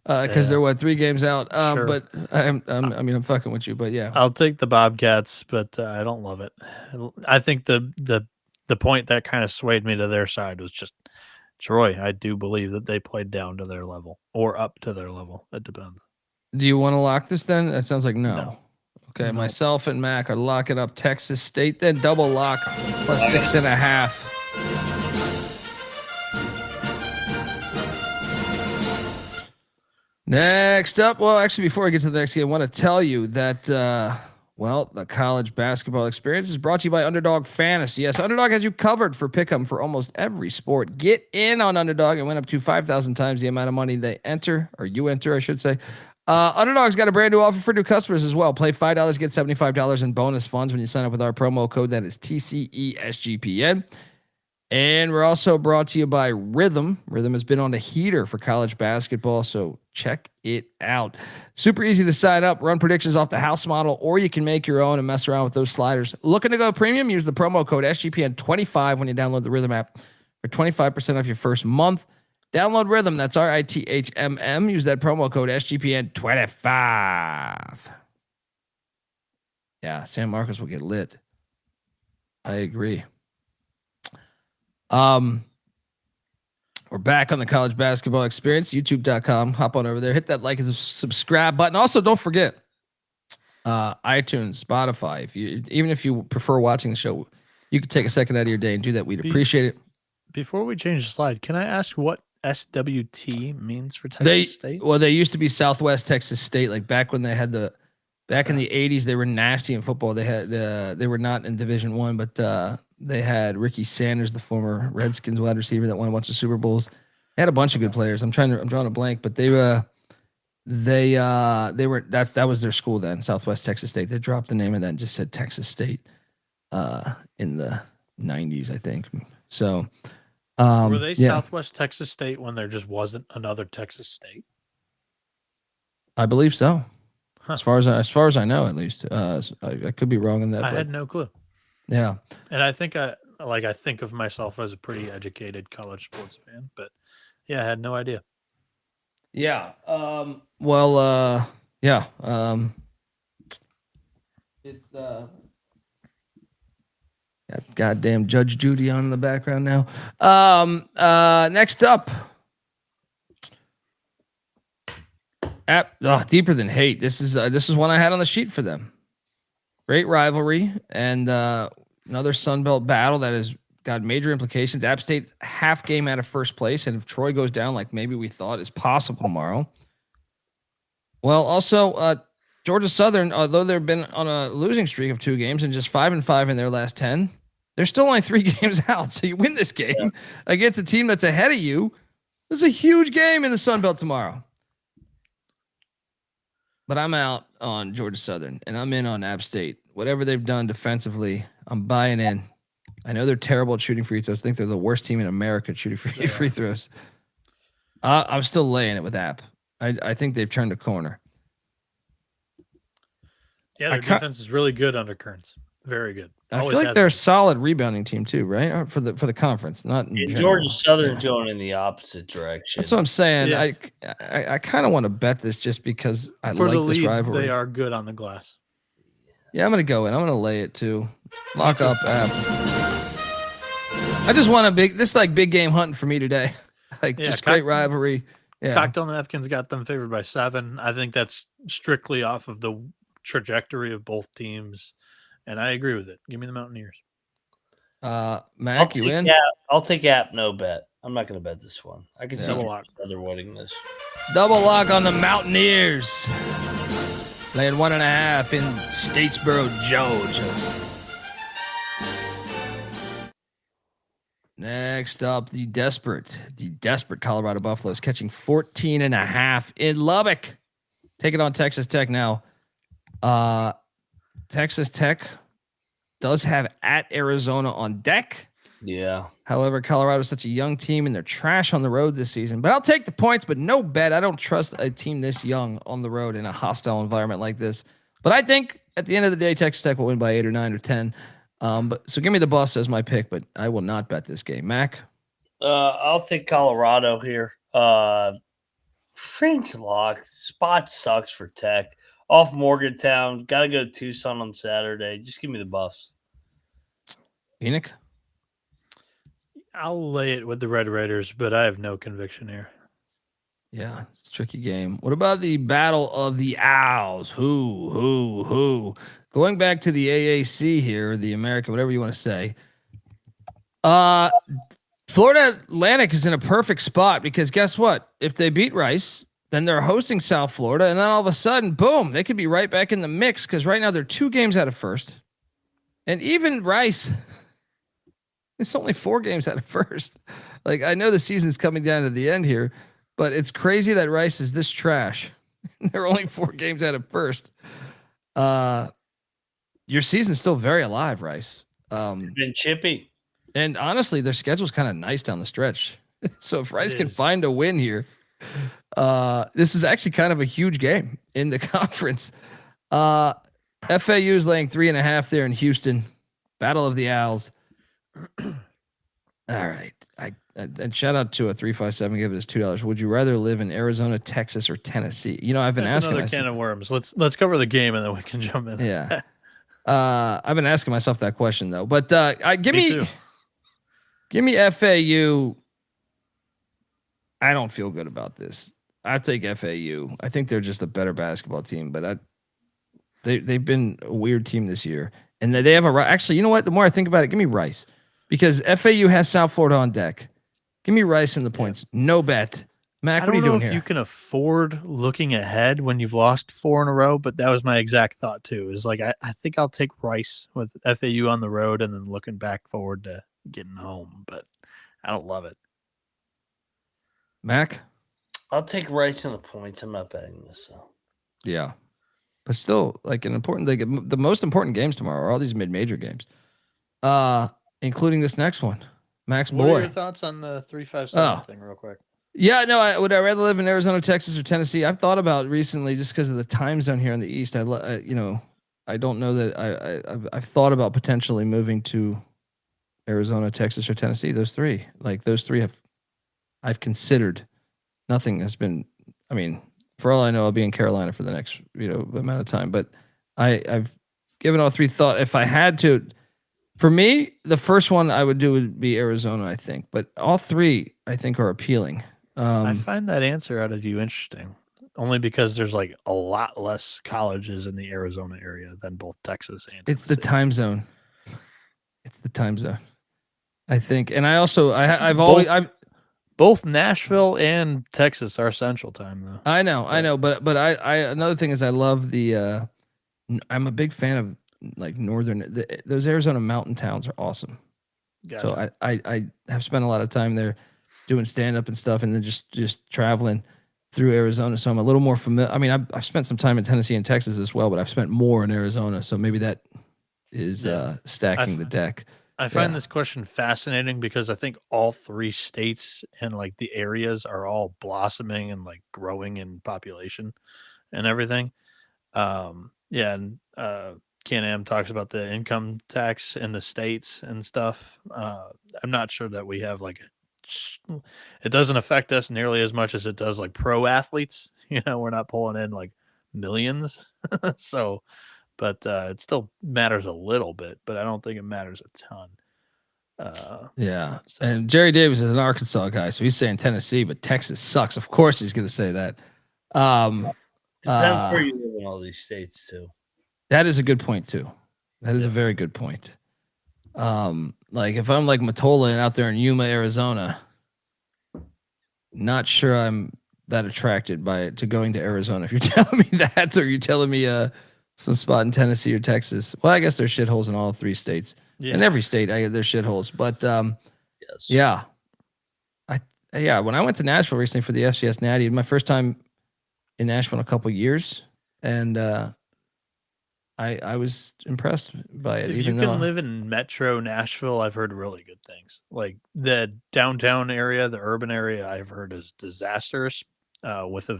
because they're 3 games out. Sure. But I'm fucking with you, but yeah, I'll take the Bobcats, but I don't love it. I think the point that kind of swayed me to their side was just Troy. I do believe that they played down to their level or up to their level. It depends. Do you want to lock this then? That sounds like no. Okay, myself and Mac are locking up Texas State, then double lock plus 6.5. Next up, well, actually, before I get to the next game, I want to tell you that, the college basketball experience is brought to you by Underdog Fantasy. Yes, Underdog has you covered for pick'em for almost every sport. Get in on Underdog and win up to 5,000 times the amount of money they enter, or you enter, I should say. Underdog's got a brand new offer for new customers as well. Play $5, get $75 in bonus funds when you sign up with our promo code. That is TCE SGPN. And we're also brought to you by Rhythm. Rhythm has been on a heater for college basketball, so check it out. Super easy to sign up, run predictions off the house model, or you can make your own and mess around with those sliders. Looking to go premium? Use the promo code SGPN25 when you download the Rhythm app for 25% off your first month. Download Rhythm. That's RITHMM. Use that promo code SGPN25. Yeah, San Marcos will get lit. I agree. We're back on the college basketball experience, youtube.com. Hop on over there, hit that like and subscribe button. Also, don't forget iTunes, Spotify. Even if you prefer watching the show, you could take a second out of your day and do that. We'd appreciate it. Before we change the slide, can I ask what SWT means for Texas State? Well, they used to be Southwest Texas State. Like back when they had back in the 80s, they were nasty in football. They were not in Division I, but they had Ricky Sanders, the former Redskins wide receiver that won a bunch of Super Bowls. They had a bunch of good players. I'm drawing a blank, but they were that was their school then, Southwest Texas State. They dropped the name of that and just said Texas State in the 90s, I think. So were they Southwest Texas State when there just wasn't another Texas State? I believe so. Huh. As far as I know, at least. I could be wrong in that. I had no clue. Yeah. And I think I think of myself as a pretty educated college sports fan, but yeah, I had no idea. Yeah. It's got goddamn Judge Judy on in the background now. Next up. Deeper Than Hate. This is one I had on the sheet for them. Great rivalry and another Sun Belt battle that has got major implications. App State's half game out of first place, and if Troy goes down like maybe we thought is possible tomorrow. Well, also Georgia Southern, although they've been on a losing streak of 2 games and just 5-5 in their last 10, they're still only 3 games out. So you win this game against a team that's ahead of you. This is a huge game in the Sun Belt tomorrow. But I'm out on Georgia Southern, and I'm in on App State. Whatever they've done defensively, I'm buying in. I know they're terrible at shooting free throws. I think they're the worst team in America at shooting free throws. I'm still laying it with App. I think they've turned a corner. Yeah, their defense is really good under Kearns. Very good. I feel like they're a solid rebounding team too, right? For the conference, not in Georgia Southern going in the opposite direction. That's what I'm saying. Yeah. I kind of want to bet this just because I For like the this lead, rivalry. they are good on the glass. Yeah, I'm gonna go in. I'm gonna lay it too. Lock up App. I just want this is like big game hunting for me today. Great rivalry. Yeah. Cocktail Napkins got them favored by 7. I think that's strictly off of the trajectory of both teams. And I agree with it. Give me the Mountaineers. Mac, you in? Yeah, I'll take App. No bet. I'm not going to bet this one. I can see other winning this. Double lock on the Mountaineers. Laying 1.5 in Statesboro, Georgia. Next up, the desperate Colorado Buffaloes catching 14.5 in Lubbock. Take it on Texas Tech now. Texas Tech does have at Arizona on deck. Yeah. However, Colorado is such a young team and they're trash on the road this season. But I'll take the points, but no bet. I don't trust a team this young on the road in a hostile environment like this. But I think at the end of the day, Texas Tech will win by 8 or 9 or 10. So give me the Buffs as my pick, but I will not bet this game. Mac? I'll take Colorado here. Fringe lock. Spot sucks for Tech. Off Morgantown. Got to go to Tucson on Saturday. Just give me the Buffs. Bieniek? I'll lay it with the Red Raiders, but I have no conviction here. Yeah, it's a tricky game. What about the Battle of the Owls? Who? Going back to the AAC here, the American, whatever you want to say. Florida Atlantic is in a perfect spot because guess what? If they beat Rice, then they're hosting South Florida, and then all of a sudden, boom, they could be right back in the mix because right now they're 2 games out of first. And even Rice, it's only 4 games out of first. Like, I know the season's coming down to the end here, but it's crazy that Rice is this trash. They're only 4 games out of first. Your season's still very alive, Rice. Been chippy. And honestly, their schedule's kind of nice down the stretch. So if Rice can find a win here, this is actually kind of a huge game in the conference. FAU is laying 3.5 there in Houston. Battle of the Owls. All right. And shout out to a 357. Give it as $2. Would you rather live in Arizona, Texas, or Tennessee? I've been asking another can of worms. Let's cover the game and then we can jump in. Yeah. I've been asking myself that question though. But give me FAU. I don't feel good about this. I take FAU. I think they're just a better basketball team, but they've been a weird team this year. And they have actually, you know what? The more I think about it, give me Rice. Because FAU has South Florida on deck. Give me Rice in the points. No bet. Mac, what are you doing here? I don't know if you can afford looking ahead when you've lost 4 in a row, but that was my exact thought too. Is like I think I'll take Rice with FAU on the road and then looking back forward to getting home, but I don't love it. Mac? I'll take Rice in the points. I'm not betting this. So. Yeah. But still, like the most important games tomorrow are all these mid-major games. Including this next one. Max what boy. What are your thoughts on the 357 thing real quick? Yeah, no, would I rather live in Arizona, Texas, or Tennessee? I've thought about recently just because of the time zone here in the East. I don't know that I've thought about potentially moving to Arizona, Texas, or Tennessee. Those three I've considered. Nothing has been, for all I know, I'll be in Carolina for the next, amount of time, but I've given all three thought. If I had to, for me, the first one I would do would be Arizona, I think, but all three I think are appealing. I find that answer out of you interesting, only because there's like a lot less colleges in the Arizona area than both Texas and Tennessee. It's the time zone. I think, and I also both Nashville and Texas are Central Time though. I know, but I another thing is I love the. I'm a big fan of like those Arizona mountain towns are awesome. Gotcha. So I have spent a lot of time there doing stand up and stuff, and then just traveling through Arizona. So I'm a little more familiar. I've spent some time in Tennessee and Texas as well, but I've spent more in Arizona. So maybe that is stacking the deck. I find this question fascinating because I think all three states and like the areas are all blossoming and like growing in population and everything. And Can-Am talks about the income tax in the states and stuff. I'm not sure that we have it doesn't affect us nearly as much as it does like pro athletes. We're not pulling in like millions. So, but it still matters a little bit, but I don't think it matters a ton. And Jerry Davis is an Arkansas guy, so he's saying Tennessee, but Texas sucks. Of course he's going to say that. Depends where you live in all these states too. That is a good point too. That is a very good point. Like if I'm like Matola and out there in Yuma, Arizona, not sure I'm that attracted to going to Arizona. If you're telling me that, or you're telling me some spot in Tennessee or Texas. Well, I guess there's shitholes in all three states. Yeah. In every state, there's shitholes. But yes. Yeah. When I went to Nashville recently for the FCS Natty, my first time in Nashville in a couple of years, and I was impressed by it. If you can live in Metro Nashville, I've heard really good things. Like the downtown area, the urban area, I've heard is disastrous with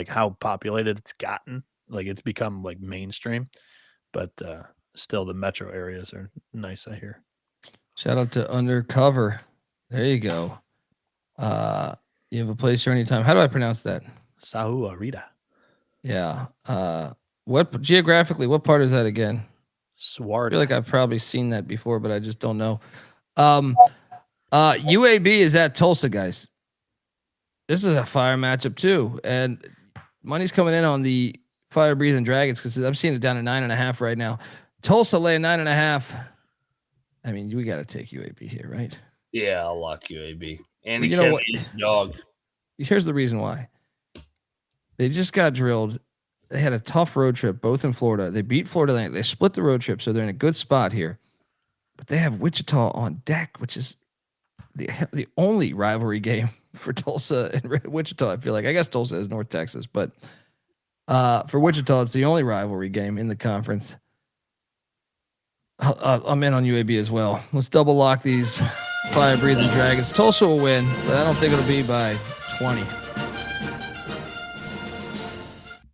how populated it's gotten. Like it's become like mainstream, but still the metro areas are nice, I hear. Shout out to Undercover. There you go. You have a place here anytime. How do I pronounce that? Sahuarita. Yeah. What part is that again? Swarta. I feel like I've probably seen that before, but I just don't know. UAB is at Tulsa, guys. This is a fire matchup too, and money's coming in on the Fire Breathing Dragons because I'm seeing it down at 9.5 right now. Tulsa laying 9.5. We got to take UAB here, right? Yeah, I'll lock UAB. And you know what? He's a dog. Here's the reason why. They just got drilled. They had a tough road trip, both in Florida. They beat Florida Atlantic. They split the road trip, so they're in a good spot here. But they have Wichita on deck, which is the only rivalry game for Tulsa and Wichita. I feel like I guess Tulsa is North Texas, but for Wichita, it's the only rivalry game in the conference. I'm in on UAB as well. Let's double lock these fire-breathing Dragons. Tulsa will win, but I don't think it'll be by 20.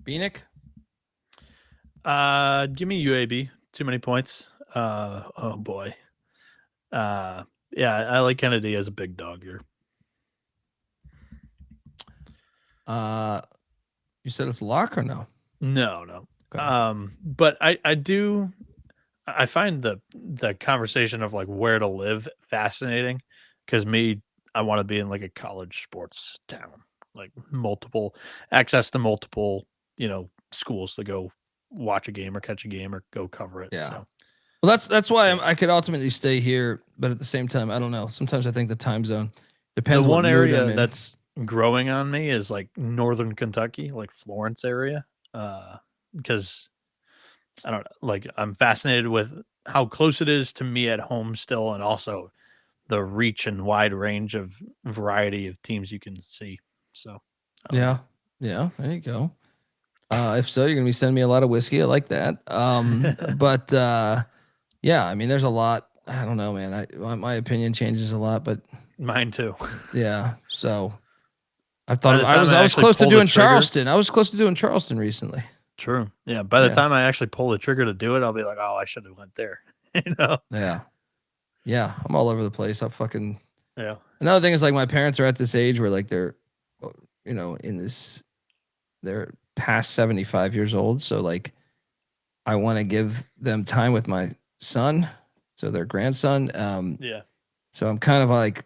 Bieniek? Give me UAB. Too many points. Oh boy. Yeah, I like Kennedy as a big dog here. You said it's a lock or no? No. Okay. But I find the conversation of like where to live fascinating because I want to be in like a college sports town, like multiple access to multiple, schools to go watch a game or catch a game or go cover it. Yeah. So. Well, that's why I could ultimately stay here, but at the same time, I don't know. Sometimes I think the time zone depends. The what one mood I'm area in. that's growing on me is like northern Kentucky, like Florence area, because I don't know, like I'm fascinated with how close it is to me at home still, and also the reach and wide range of variety of teams you can see. So, yeah, there you go. If so, you're gonna be sending me a lot of whiskey. I like that. But yeah, I mean, there's a lot. I don't know, man. My opinion changes a lot, but mine too. Yeah. So I thought By the I time was I I was actually close to pull the doing trigger- Charleston. I was close to doing Charleston recently. True. Yeah. By the Yeah. time I actually pull the trigger to do it, I'll be like, oh, I should have went there. Yeah. Yeah. I'm all over the place. Yeah. Another thing is like my parents are at this age where like they're, they're past 75 years old. So like I want to give them time with my son. So their grandson. Yeah. So I'm kind of like,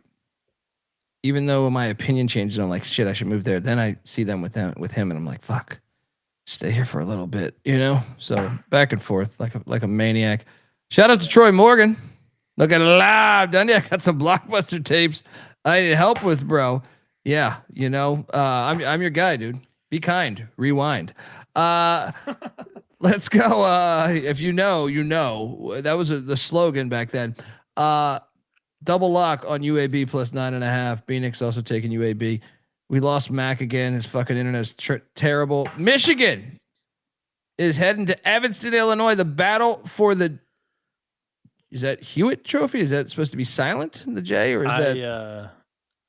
even though my opinion changes, I'm like, shit, I should move there. Then I see them with him, and I'm like, fuck, stay here for a little bit, So back and forth like a maniac. Shout out to Troy Morgan. Look at live, done ya? Got some Blockbuster tapes I need help with, bro. Yeah, I'm your guy, dude. Be kind. Rewind. Let's go. If you know, that was the slogan back then. Double lock on UAB plus 9.5. Bieniek's also taking UAB. We lost Mac again. His fucking internet's terrible. Michigan is heading to Evanston, Illinois. The battle for is that Hewitt Trophy? Is that supposed to be silent in the J, or is that?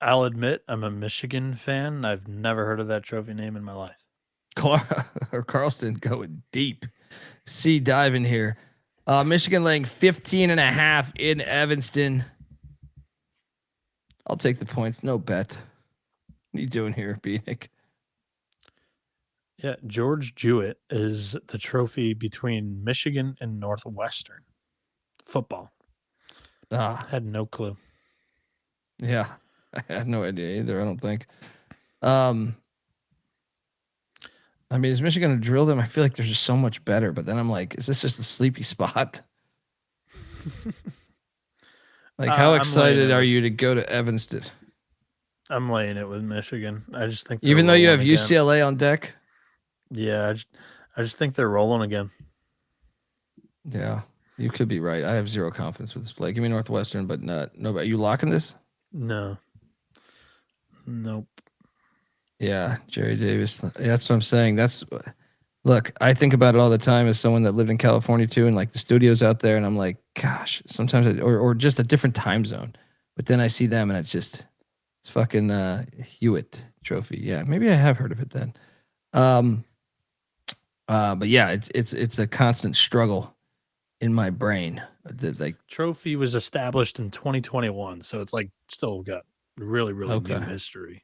I'll admit I'm a Michigan fan. I've never heard of that trophy name in my life. Carlston going deep. Sea diving here. Michigan laying 15.5 in Evanston. I'll take the points. No bet. What are you doing here, Bieniek? Yeah, George Jewett is the trophy between Michigan and Northwestern. Football. I had no clue. Yeah, I had no idea either. I don't think. I mean, is Michigan going to drill them? I feel like they're just so much better. But then I'm like, is this just a sleepy spot? Like, how excited are you to go to Evanston? I'm laying it with Michigan. I just think even though you have UCLA on deck. Yeah, I just think they're rolling again. Yeah, you could be right. I have zero confidence with this play. Give me Northwestern, but no. Are you locking this? No. Nope. Yeah, Jerry Davis. That's what I'm saying. Look, I think about it all the time as someone that lived in California too, and like the studios out there, and I'm like, gosh, sometimes or just a different time zone. But then I see them, and it's fucking Hewitt Trophy. Yeah, maybe I have heard of it then. But yeah, it's a constant struggle in my brain. Like trophy was established in 2021, so it's like still got really new history.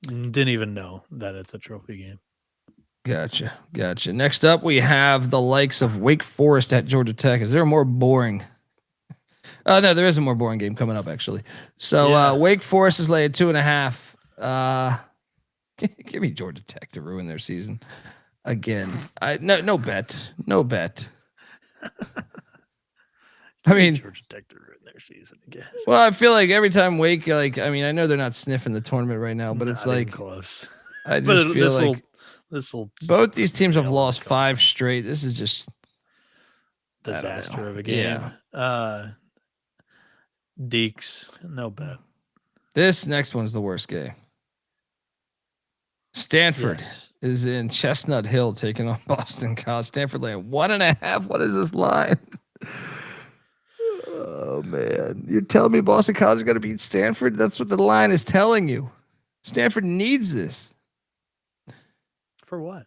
Didn't even know that it's a trophy game. Gotcha. Next up, we have the likes of Wake Forest at Georgia Tech. Is there a more boring? No, there is a more boring game coming up actually. So Wake Forest is laying 2.5. Give me Georgia Tech to ruin their season again. No bet. I mean, Georgia Tech to ruin their season again. Well, I feel like every time Wake, I know they're not sniffing the tournament right now, but it's not like even close. I just feel like this both these teams have lost 5 straight. This is just disaster of a game. Yeah. Deeks, no bet. This next one's the worst game. Stanford is in Chestnut Hill taking on Boston College. Stanford laying 1.5. What is this line? man. You're telling me Boston College is going to beat Stanford? That's what the line is telling you. Stanford needs this. For what?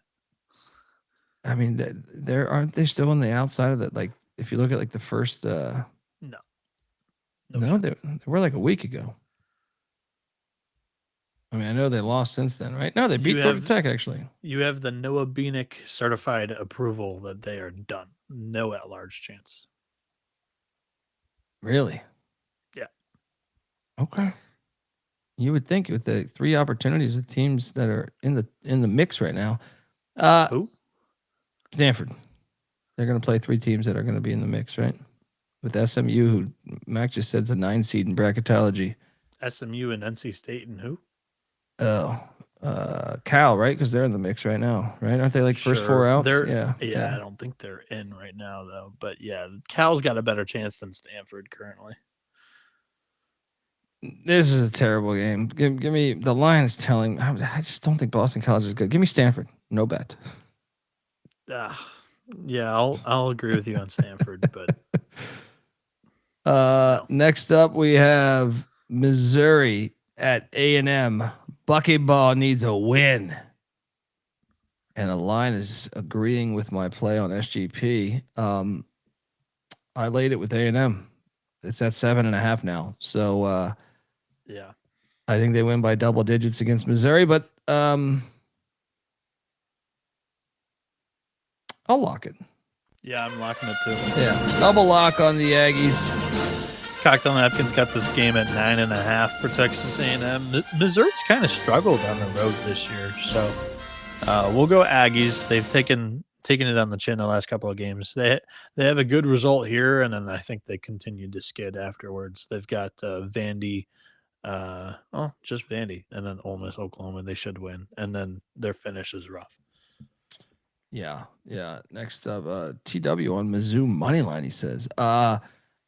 I mean, there aren't they still on the outside of that? Like, if you look at like the first, No, they were like a week ago. I mean, I know they lost since then, right? No, they beat Georgia Tech actually. You have the Noah Bieniek certified approval that they are done. No at-large chance. Really? Yeah. Okay. You would think with the 3 opportunities of teams that are in the mix right now. Who? Stanford. They're going to play 3 teams that are going to be in the mix, right? With SMU, who Mac just said is a 9 seed in bracketology. SMU and NC State and who? Cal, right? Because they're in the mix right now, right? Aren't they like first 4 outs? Yeah. I don't think they're in right now though. But yeah, Cal's got a better chance than Stanford currently. This is a terrible game. Give me the line is telling. I just don't think Boston College is good. Give me Stanford. No bet. Yeah, I'll agree with you on Stanford, but next up we have Missouri at A&M. Bucketball needs a win. And the line is agreeing with my play on SGP. I laid it with A&M. It's at 7.5 now. So yeah, I think they win by double digits against Missouri, but I'll lock it. Yeah, I'm locking it too. Yeah, double lock on the Aggies. Cocktail Napkins got this game at 9.5 for Texas A&M. Missouri's kind of struggled on the road this year, so we'll go Aggies. They've taken it on the chin the last couple of games. They have a good result here, and then I think they continued to skid afterwards. They've got Vandy, just Vandy, and then Ole Miss, Oklahoma. They should win, and then their finish is rough. Yeah. Next up, TW on Mizzou money line. He says.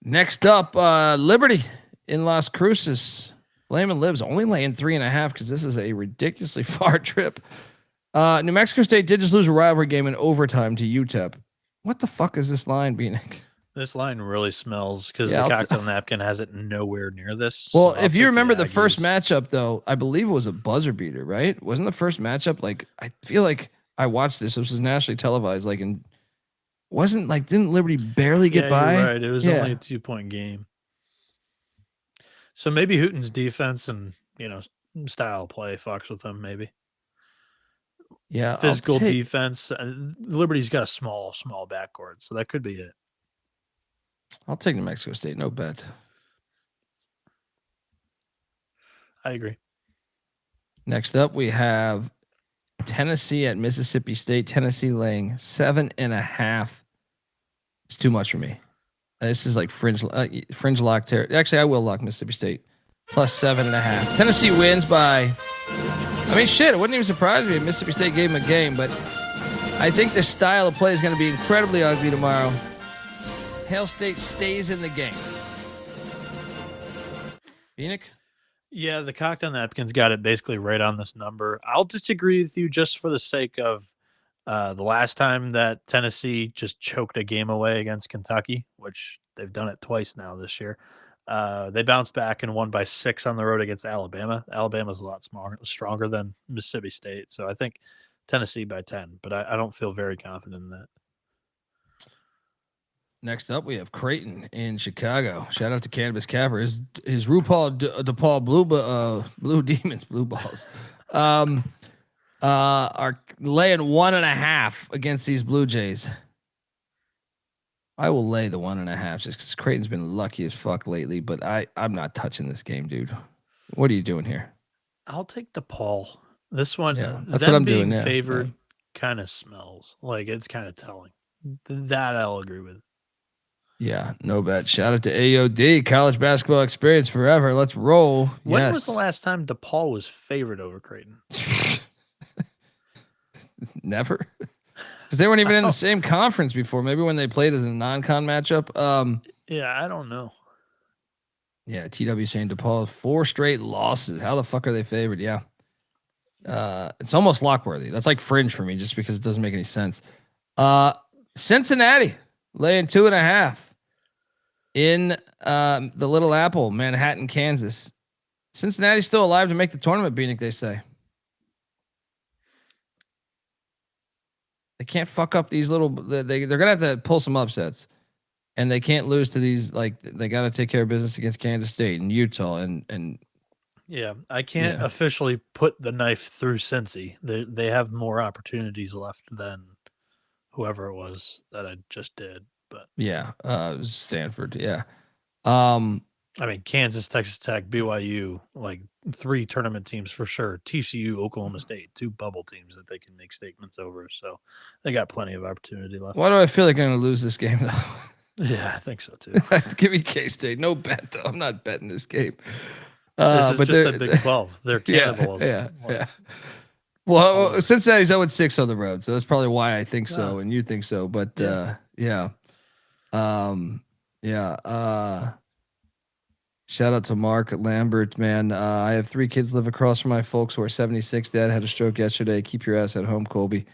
Next up, Liberty in Las Cruces. Flamin' Libs only laying 3.5 because this is a ridiculously far trip. New Mexico State did just lose a rivalry game in overtime to UTEP. What the fuck is this line, Bieniek? This line really smells because the Cocktail Napkin has it nowhere near this. Well, so if you remember the first matchup, though, I believe it was a buzzer beater, right? Wasn't the first matchup like I feel like I watched this. This was nationally televised, like in wasn't like didn't Liberty barely get by? You're right. It was only a 2-point game. So maybe Hooten's defense and style of play fucks with them. Maybe. Yeah, physical defense. Liberty's got a small backcourt, so that could be it. I'll take New Mexico State. No bet. I agree. Next up, we have Tennessee at Mississippi State. Tennessee laying 7.5. It's too much for me. This is like fringe lock territory. Actually, I will lock Mississippi State plus 7.5. Tennessee wins by. I mean, shit. It wouldn't even surprise me if Mississippi State gave them a game, but I think the style of play is going to be incredibly ugly tomorrow. Hail State stays in the game. Bieniek? Yeah, the Cocktail Napkins got it basically right on this number. I'll disagree with you just for the sake of the last time that Tennessee just choked a game away against Kentucky, which they've done it twice now this year. They bounced back and won by 6 on the road against Alabama. Alabama's a lot stronger than Mississippi State, so I think Tennessee by 10, but I don't feel very confident in that. Next up, we have Creighton in Chicago. Shout out to Cannabis Capper. His RuPaul DePaul Blue Demons, Blue Balls, are laying 1.5 against these Blue Jays. I will lay the 1.5 just because Creighton's been lucky as fuck lately, but I'm not touching this game, dude. What are you doing here? I'll take DePaul. This one, that's what I'm doing. Favored kind of smells like it's kind of telling. That I'll agree with. Yeah, no bet. Shout out to AOD, college basketball experience forever. Let's roll. When was the last time DePaul was favored over Creighton? Never. Because they weren't even in the same conference before. Maybe when they played as a non-con matchup. Yeah, I don't know. Yeah, TW saying DePaul 4 straight losses. How the fuck are they favored? Yeah. It's almost lockworthy. That's like fringe for me just because it doesn't make any sense. Cincinnati laying 2.5. in the Little Apple, Manhattan, Kansas. Cincinnati's still alive to make the tournament, Bieniek, they say. They can't fuck up these little. They're gonna have to pull some upsets, and they can't lose to these. Like they got to take care of business against Kansas State and Utah and. Yeah, I can't officially put the knife through Cincy. They have more opportunities left than whoever it was that I just did. But yeah, Stanford. Yeah. I mean, Kansas, Texas Tech, BYU, like 3 tournament teams for sure. TCU, Oklahoma State, 2 bubble teams that they can make statements over. So they got plenty of opportunity left. Why do I feel like I'm going to lose this game, though? Yeah, I think so, too. Give me K-State. No bet, though. I'm not betting this game. This is but just the Big 12. They're cannibals. Yeah. Well, Cincinnati's 0-6 on the road, so that's probably why I think so, and you think so. But shout out to Mark Lambert, man. I have 3 kids live across from my folks who are 76. Dad had a stroke yesterday. Keep your ass at home, Colby.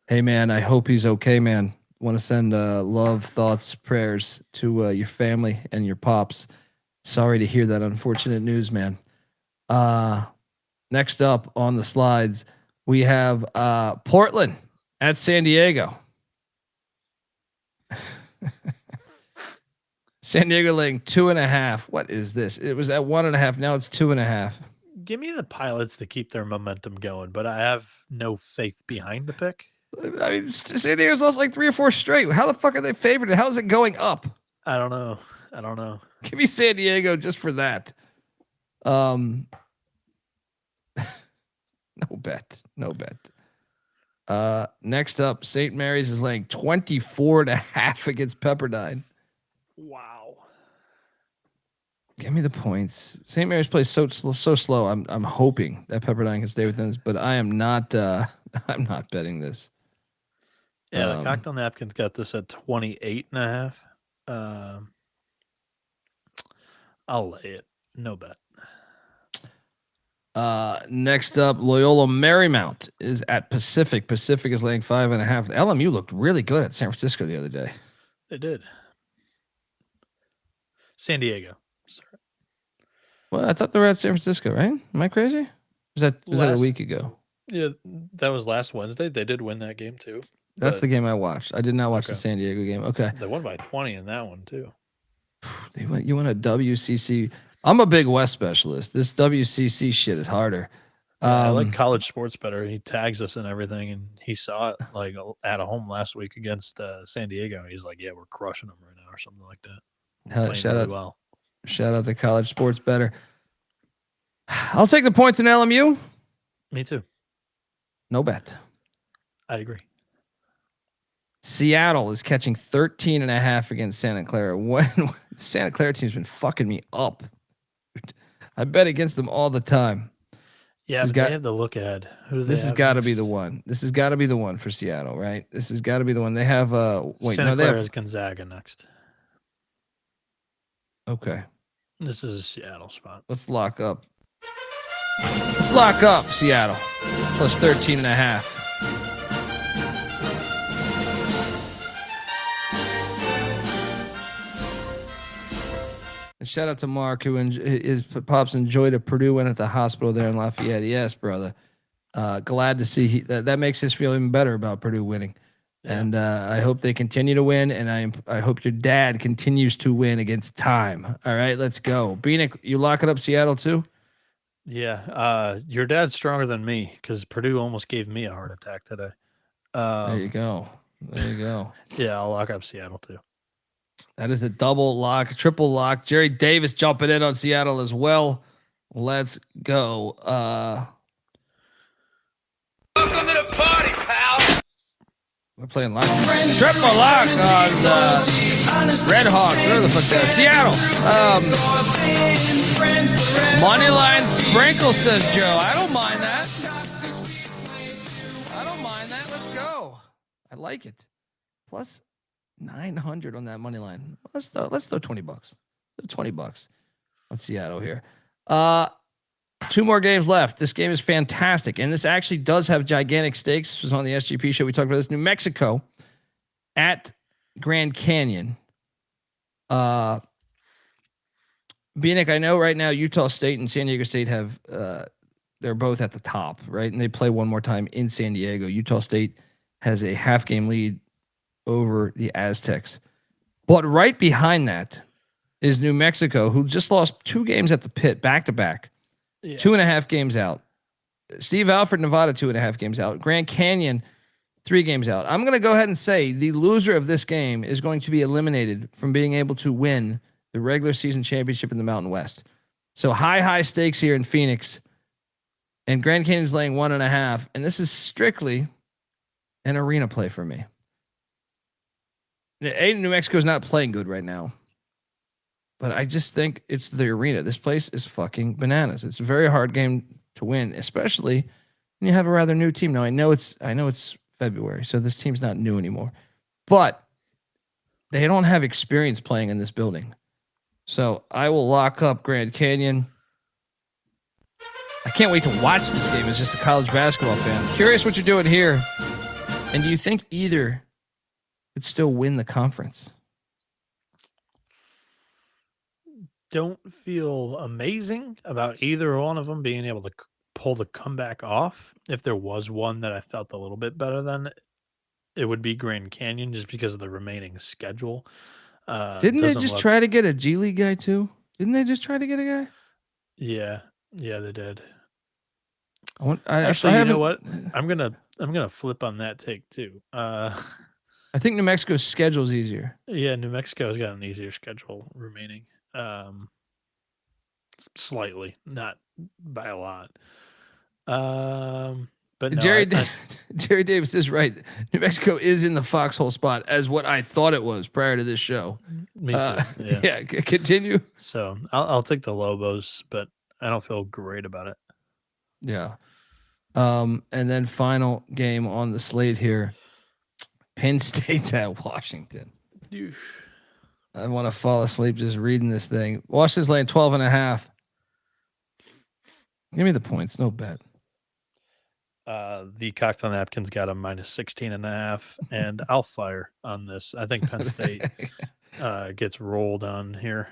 Hey, man, I hope he's okay, man. Want to send love, thoughts, prayers to your family and your pops. Sorry to hear that unfortunate news, man. Next up on the slides, we have Portland at San Diego. San Diego laying 2.5. What is this? It was at 1.5. Now it's 2.5. Give me the Pilots to keep their momentum going, but I have no faith behind the pick. I mean, San Diego's lost like 3 or 4 straight. How the fuck are they favored? And how is it going up? I don't know. Give me San Diego just for that. No bet. Next up, St. Mary's is laying 24.5 against Pepperdine. Wow. Give me the points. St. Mary's plays so slow. I'm hoping that Pepperdine can stay within this, but I am not. I'm not betting this. Yeah, the Cocktail Napkins got this at 28.5. I'll lay it. No bet. Next up, Loyola Marymount is at Pacific. Pacific is laying 5.5. LMU looked really good at San Francisco the other day. They did. San Diego. Sorry. Well, I thought they were at San Francisco, right? Am I crazy? Was that a week ago? Yeah, that was last Wednesday. They did win that game too. That's the game I watched. I did not watch the San Diego game. Okay. They won by 20 in that one too. You went a WCC. I'm a big West specialist. This WCC shit is harder. I like college sports better. He tags us and everything, and he saw it like at home last week against San Diego. He's like, "Yeah, we're crushing them right now," or something like that. Shout out to college sports better. I'll take the points in LMU. Me too. No bet. I agree. Seattle is catching 13.5 against Santa Clara. When the Santa Clara team's been fucking me up. I bet against them all the time. Yeah, they have the look ahead. This has got to be the one. This has got to be the one for Seattle, right? This has got to be the one. They have Santa Clara is Gonzaga next. Okay. This is a Seattle spot. Let's lock up. Let's lock up Seattle. Plus 13.5. And shout out to Mark, who his pops enjoyed a Purdue win at the hospital there in Lafayette. Yes, brother. Glad to see that makes us feel even better about Purdue winning. Yeah. And I hope they continue to win, and I hope your dad continues to win against time. All right, let's go. Bieniek, you locking up Seattle too? Yeah, your dad's stronger than me because Purdue almost gave me a heart attack today. There you go. Yeah, I'll lock up Seattle too. That is a double lock, triple lock. Jerry Davis jumping in on Seattle as well. Let's go. Welcome to the party, pal. We're playing live. Triple lock on Red Hawk. Where the fuck that? Seattle. Moneyline sprinkle, says Joe. I don't mind that. Let's go. I like it. Plus 900 on that money line. Let's throw $20. $20 on Seattle here. 2 more games left. This game is fantastic, and this actually does have gigantic stakes. This was on the SGP show. We talked about this. New Mexico at Grand Canyon. Bieniek, I know right now Utah State and San Diego State have they're both at the top, right? And they play one more time in San Diego. Utah State has a half game lead over the Aztecs. But right behind that is New Mexico, who just lost 2 games at the pit back to back. 2.5 games out. Steve Alford, Nevada, 2.5 games out. Grand Canyon, 3 games out. I'm going to go ahead and say the loser of this game is going to be eliminated from being able to win the regular season championship in the Mountain West. So high stakes here in Phoenix. And Grand Canyon's laying 1.5. And this is strictly an arena play for me. New Mexico's not playing good right now. But I just think it's the arena. This place is fucking bananas. It's a very hard game to win, especially when you have a rather new team. Now I know it's February, so this team's not new anymore. But they don't have experience playing in this building. So I will lock up Grand Canyon. I can't wait to watch this game as just a college basketball fan. Curious what you're doing here. And do you think either could still win the conference? Don't feel amazing about either one of them being able to pull the comeback off. If there was one that I felt a little bit better than, it would be Grand Canyon, just because of the remaining schedule. Didn't they just try to get a G League guy too? Didn't they just try to get a guy? Yeah, they did. Actually, you know what? I'm gonna flip on that take too. I think New Mexico's schedule is easier. Yeah, New Mexico's got an easier schedule remaining. Slightly, not by a lot. But no, Jerry Davis is right. New Mexico is in the foxhole spot as what I thought it was prior to this show. Me too. Yeah, continue. So I'll take the Lobos, but I don't feel great about it. Yeah. And then final game on the slate here. Penn State's at Washington. I want to fall asleep just reading this thing. Washington's laying 12.5. Give me the points. No bet. The cocktail napkins got a -16.5, and I'll fire on this. I think Penn State gets rolled on here.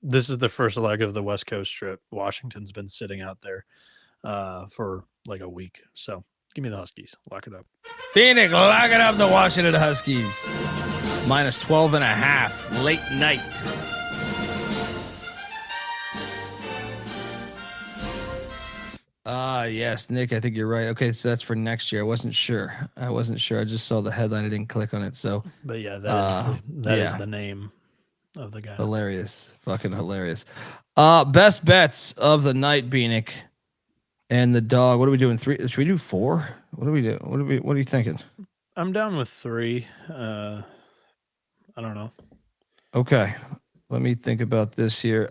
This is the first leg of the West Coast trip. Washington's been sitting out there for like a week. So give me the Huskies. Lock it up. Phoenix, lock it up, the Washington Huskies. -12.5, late night. Yes, Nick, I think you're right. Okay, so that's for next year. I wasn't sure. I just saw the headline. I didn't click on it. So, but yeah, that is the name of the guy. Hilarious. Fucking hilarious. Best bets of the night, Bieniek. And the dog. What are we doing? 3? Should we do 4? What do we do? What are you thinking? I'm down with 3. I don't know. Okay. Let me think about this here.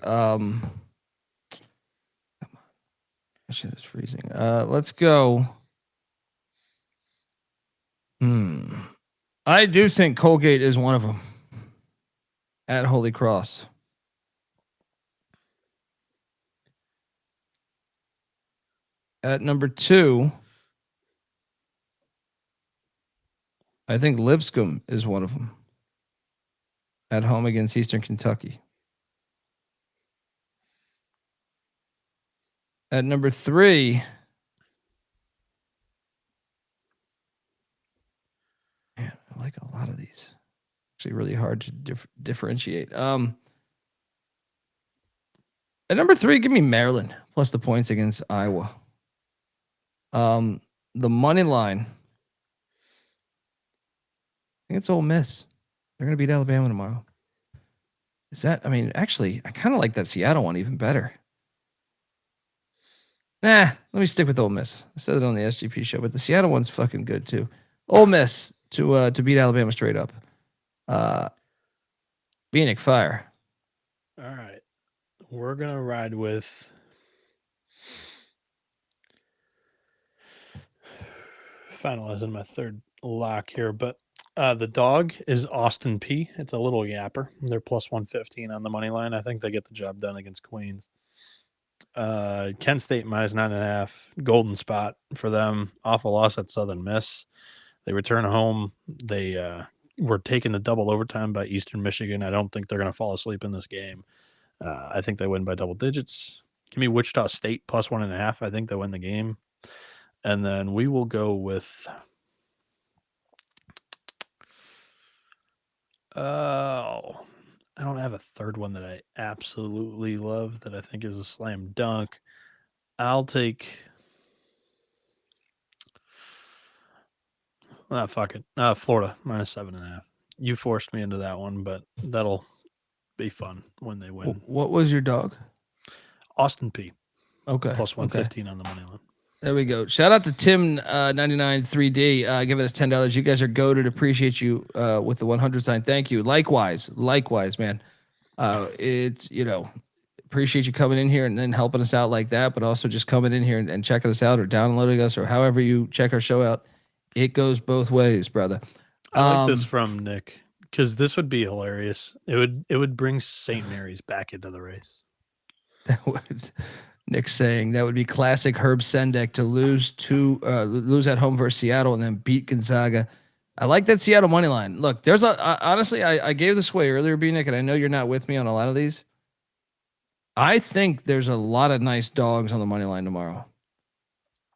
Shit is freezing. Let's go. I do think Colgate is one of them. At Holy Cross. At number 2, I think Lipscomb is one of them. At home against Eastern Kentucky. At number 3, man, I like a lot of these. Actually, really hard to differentiate. At number 3, give me Maryland plus the points against Iowa. The money line, I think it's Ole Miss. They're going to beat Alabama tomorrow. Actually, I kind of like that Seattle one even better. Let me stick with Ole Miss. I said it on the SGP show, but the Seattle one's fucking good too. Ole Miss to beat Alabama straight up. Bieniek, fire. All right. We're going to ride with finalizing my third lock here, but the dog is Austin Peay. It's a little yapper. They're plus 115 on the money line. I think they get the job done against Queens. Kent State -9.5, golden spot for them. Awful loss at Southern Miss. They return home. They were taken to double overtime by Eastern Michigan. I don't think they're going to fall asleep in this game. I think they win by double digits. Give me Wichita State plus 1.5. I think they win the game. And then we will go with I don't have a third one that I absolutely love that I think is a slam dunk. I'll take fuck it. Florida minus 7.5. You forced me into that one, but that'll be fun when they win. What was your dog? Austin Peay. Okay. Plus 115 on the money line. There we go. Shout out to Tim 99-3D giving us $10. You guys are goated. Appreciate you with the 100 sign. Thank you. Likewise, man. It's appreciate you coming in here and then helping us out like that, but also just coming in here and checking us out or downloading us or however you check our show out. It goes both ways, brother. I like this from Nick because this would be hilarious. It would bring St. Mary's back into the race. That was Nick saying that would be classic Herb Sendek to lose at home versus Seattle and then beat Gonzaga. I like that Seattle money line. Look, there's honestly, I gave this away earlier, B Nick, and I know you're not with me on a lot of these. I think there's a lot of nice dogs on the money line tomorrow.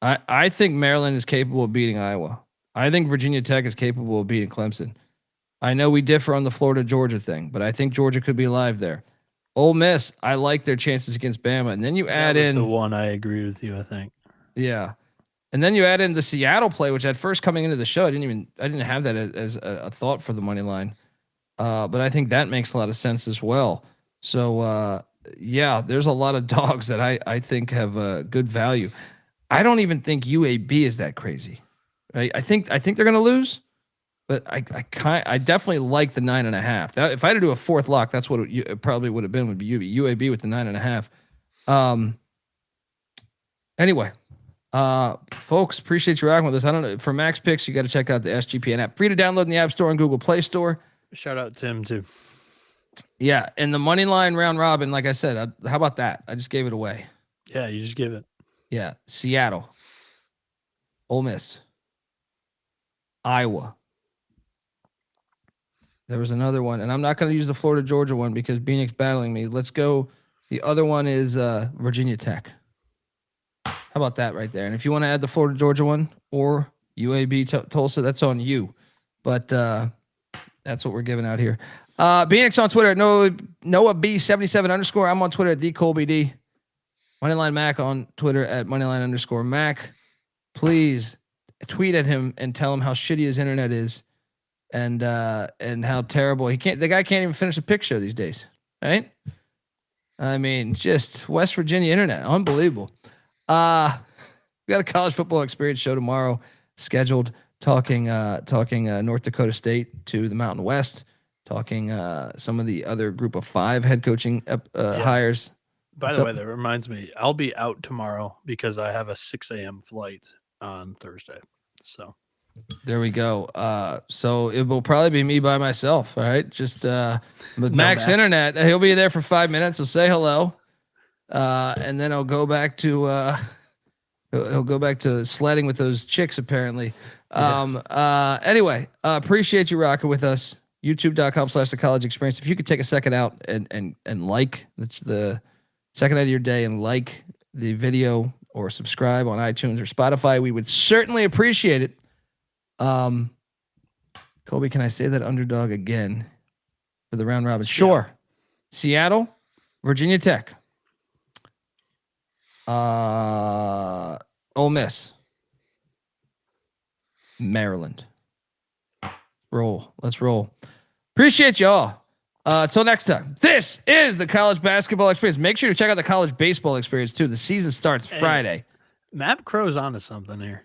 I think Maryland is capable of beating Iowa. I think Virginia Tech is capable of beating Clemson. I know we differ on the Florida-Georgia thing, but I think Georgia could be live there. Ole Miss, I like their chances against Bama. And then you add in the one I agree with you, I think. Yeah. And then you add in the Seattle play, which at first coming into the show, I didn't have that as a thought for the money line. But I think that makes a lot of sense as well. So yeah, there's a lot of dogs that I think have good value. I don't even think UAB is that crazy. Right? I think they're going to lose, but I definitely like the 9.5. That if I had to do a fourth lock, that's what it probably would have been. Would be UAB with the 9.5. Anyway, folks, appreciate you rocking with us. I don't know, for Max Picks, you got to check out the SGPN app. Free to download in the App Store and Google Play Store. Shout out Tim too. Yeah, and the money line round robin, like I said, how about that? I just gave it away. Yeah, you just give it. Yeah, Seattle, Ole Miss, Iowa. There was another one, and I'm not going to use the Florida Georgia one because Bieniek's battling me. Let's go. The other one is Virginia Tech. How about that right there? And if you want to add the Florida Georgia one or UAB Tulsa, that's on you. But that's what we're giving out here. Bieniek's on Twitter at Noah B77_. I'm on Twitter at TheColbyD. Moneyline Mac on Twitter at Moneyline_Mac. Please tweet at him and tell him how shitty his internet is. And how terrible the guy can't even finish a pick show these days, right? I mean, just West Virginia internet, unbelievable. We got a college football experience show tomorrow scheduled, talking North Dakota State to the Mountain West, talking some of the other group of 5 head coaching hires. By the way, that reminds me, I'll be out tomorrow because I have a 6 a.m. flight on Thursday. So. There we go. So it will probably be me by myself. All right. Just with Max internet, he'll be there for 5 minutes. He'll say hello. And then he'll go back to sledding with those chicks, apparently. Anyway, appreciate you rocking with us. YouTube.com/The College Experience. If you could take a second out and like the second out of your day and like the video or subscribe on iTunes or Spotify, we would certainly appreciate it. Colby, can I say that underdog again for the round robin? Sure. Seattle, Virginia Tech, Ole Miss, Maryland. Let's roll. Appreciate y'all. Till next time. This is the College Basketball Experience. Make sure to check out the College Baseball Experience too. The season starts Friday. Map Crow's onto something here.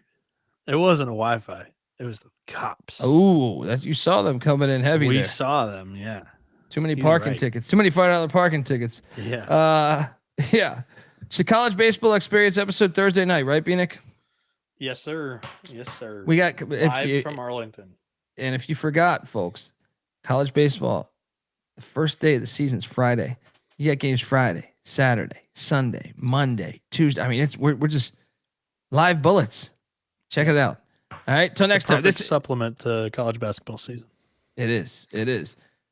It wasn't a Wi-Fi. It was the cops. Oh, you saw them coming in heavy. We saw them, yeah. Too many parking tickets. Too many $5 parking tickets. Yeah. Yeah. It's the College Baseball Experience episode Thursday night, right, Bieniek? Yes, sir. Yes, sir. We got live from Arlington. And if you forgot, folks, college baseball, the first day of the season's Friday. You got games Friday, Saturday, Sunday, Monday, Tuesday. I mean, we're just live bullets. Check it out. All right. Till next time. This supplement to college basketball season. It is.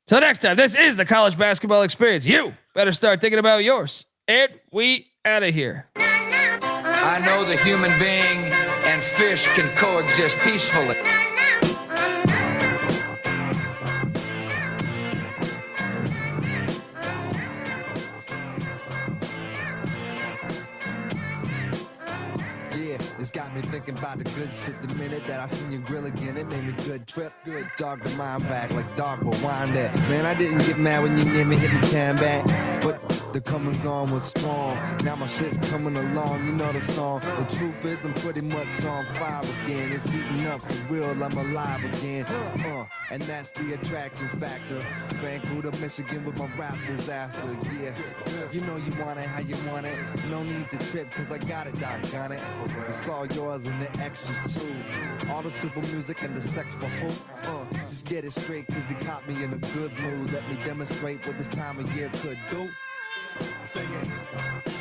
Till next time. This is the College Basketball Experience. You better start thinking about yours. And we out of here. I know the human being and fish can coexist peacefully. It's got me thinking about the good shit the minute that I seen you grill again. It made me good trip, good dog the mind back like dog will wind that. Man, I didn't get mad when you near me hit me can back, but the comings on was strong. Now my shit's coming along, you know the song. The truth is I'm pretty much on fire again. It's eating up for real, I'm alive again. And that's the attraction factor. Vancouver, Michigan with my rap disaster, yeah. You know you want it how you want it. No need to trip, cause I got it, doggone it. It's all yours and the extras too. All the super music and the sex for who? Just get it straight, cause you caught me in a good mood. Let me demonstrate what this time of year could do. Sing it.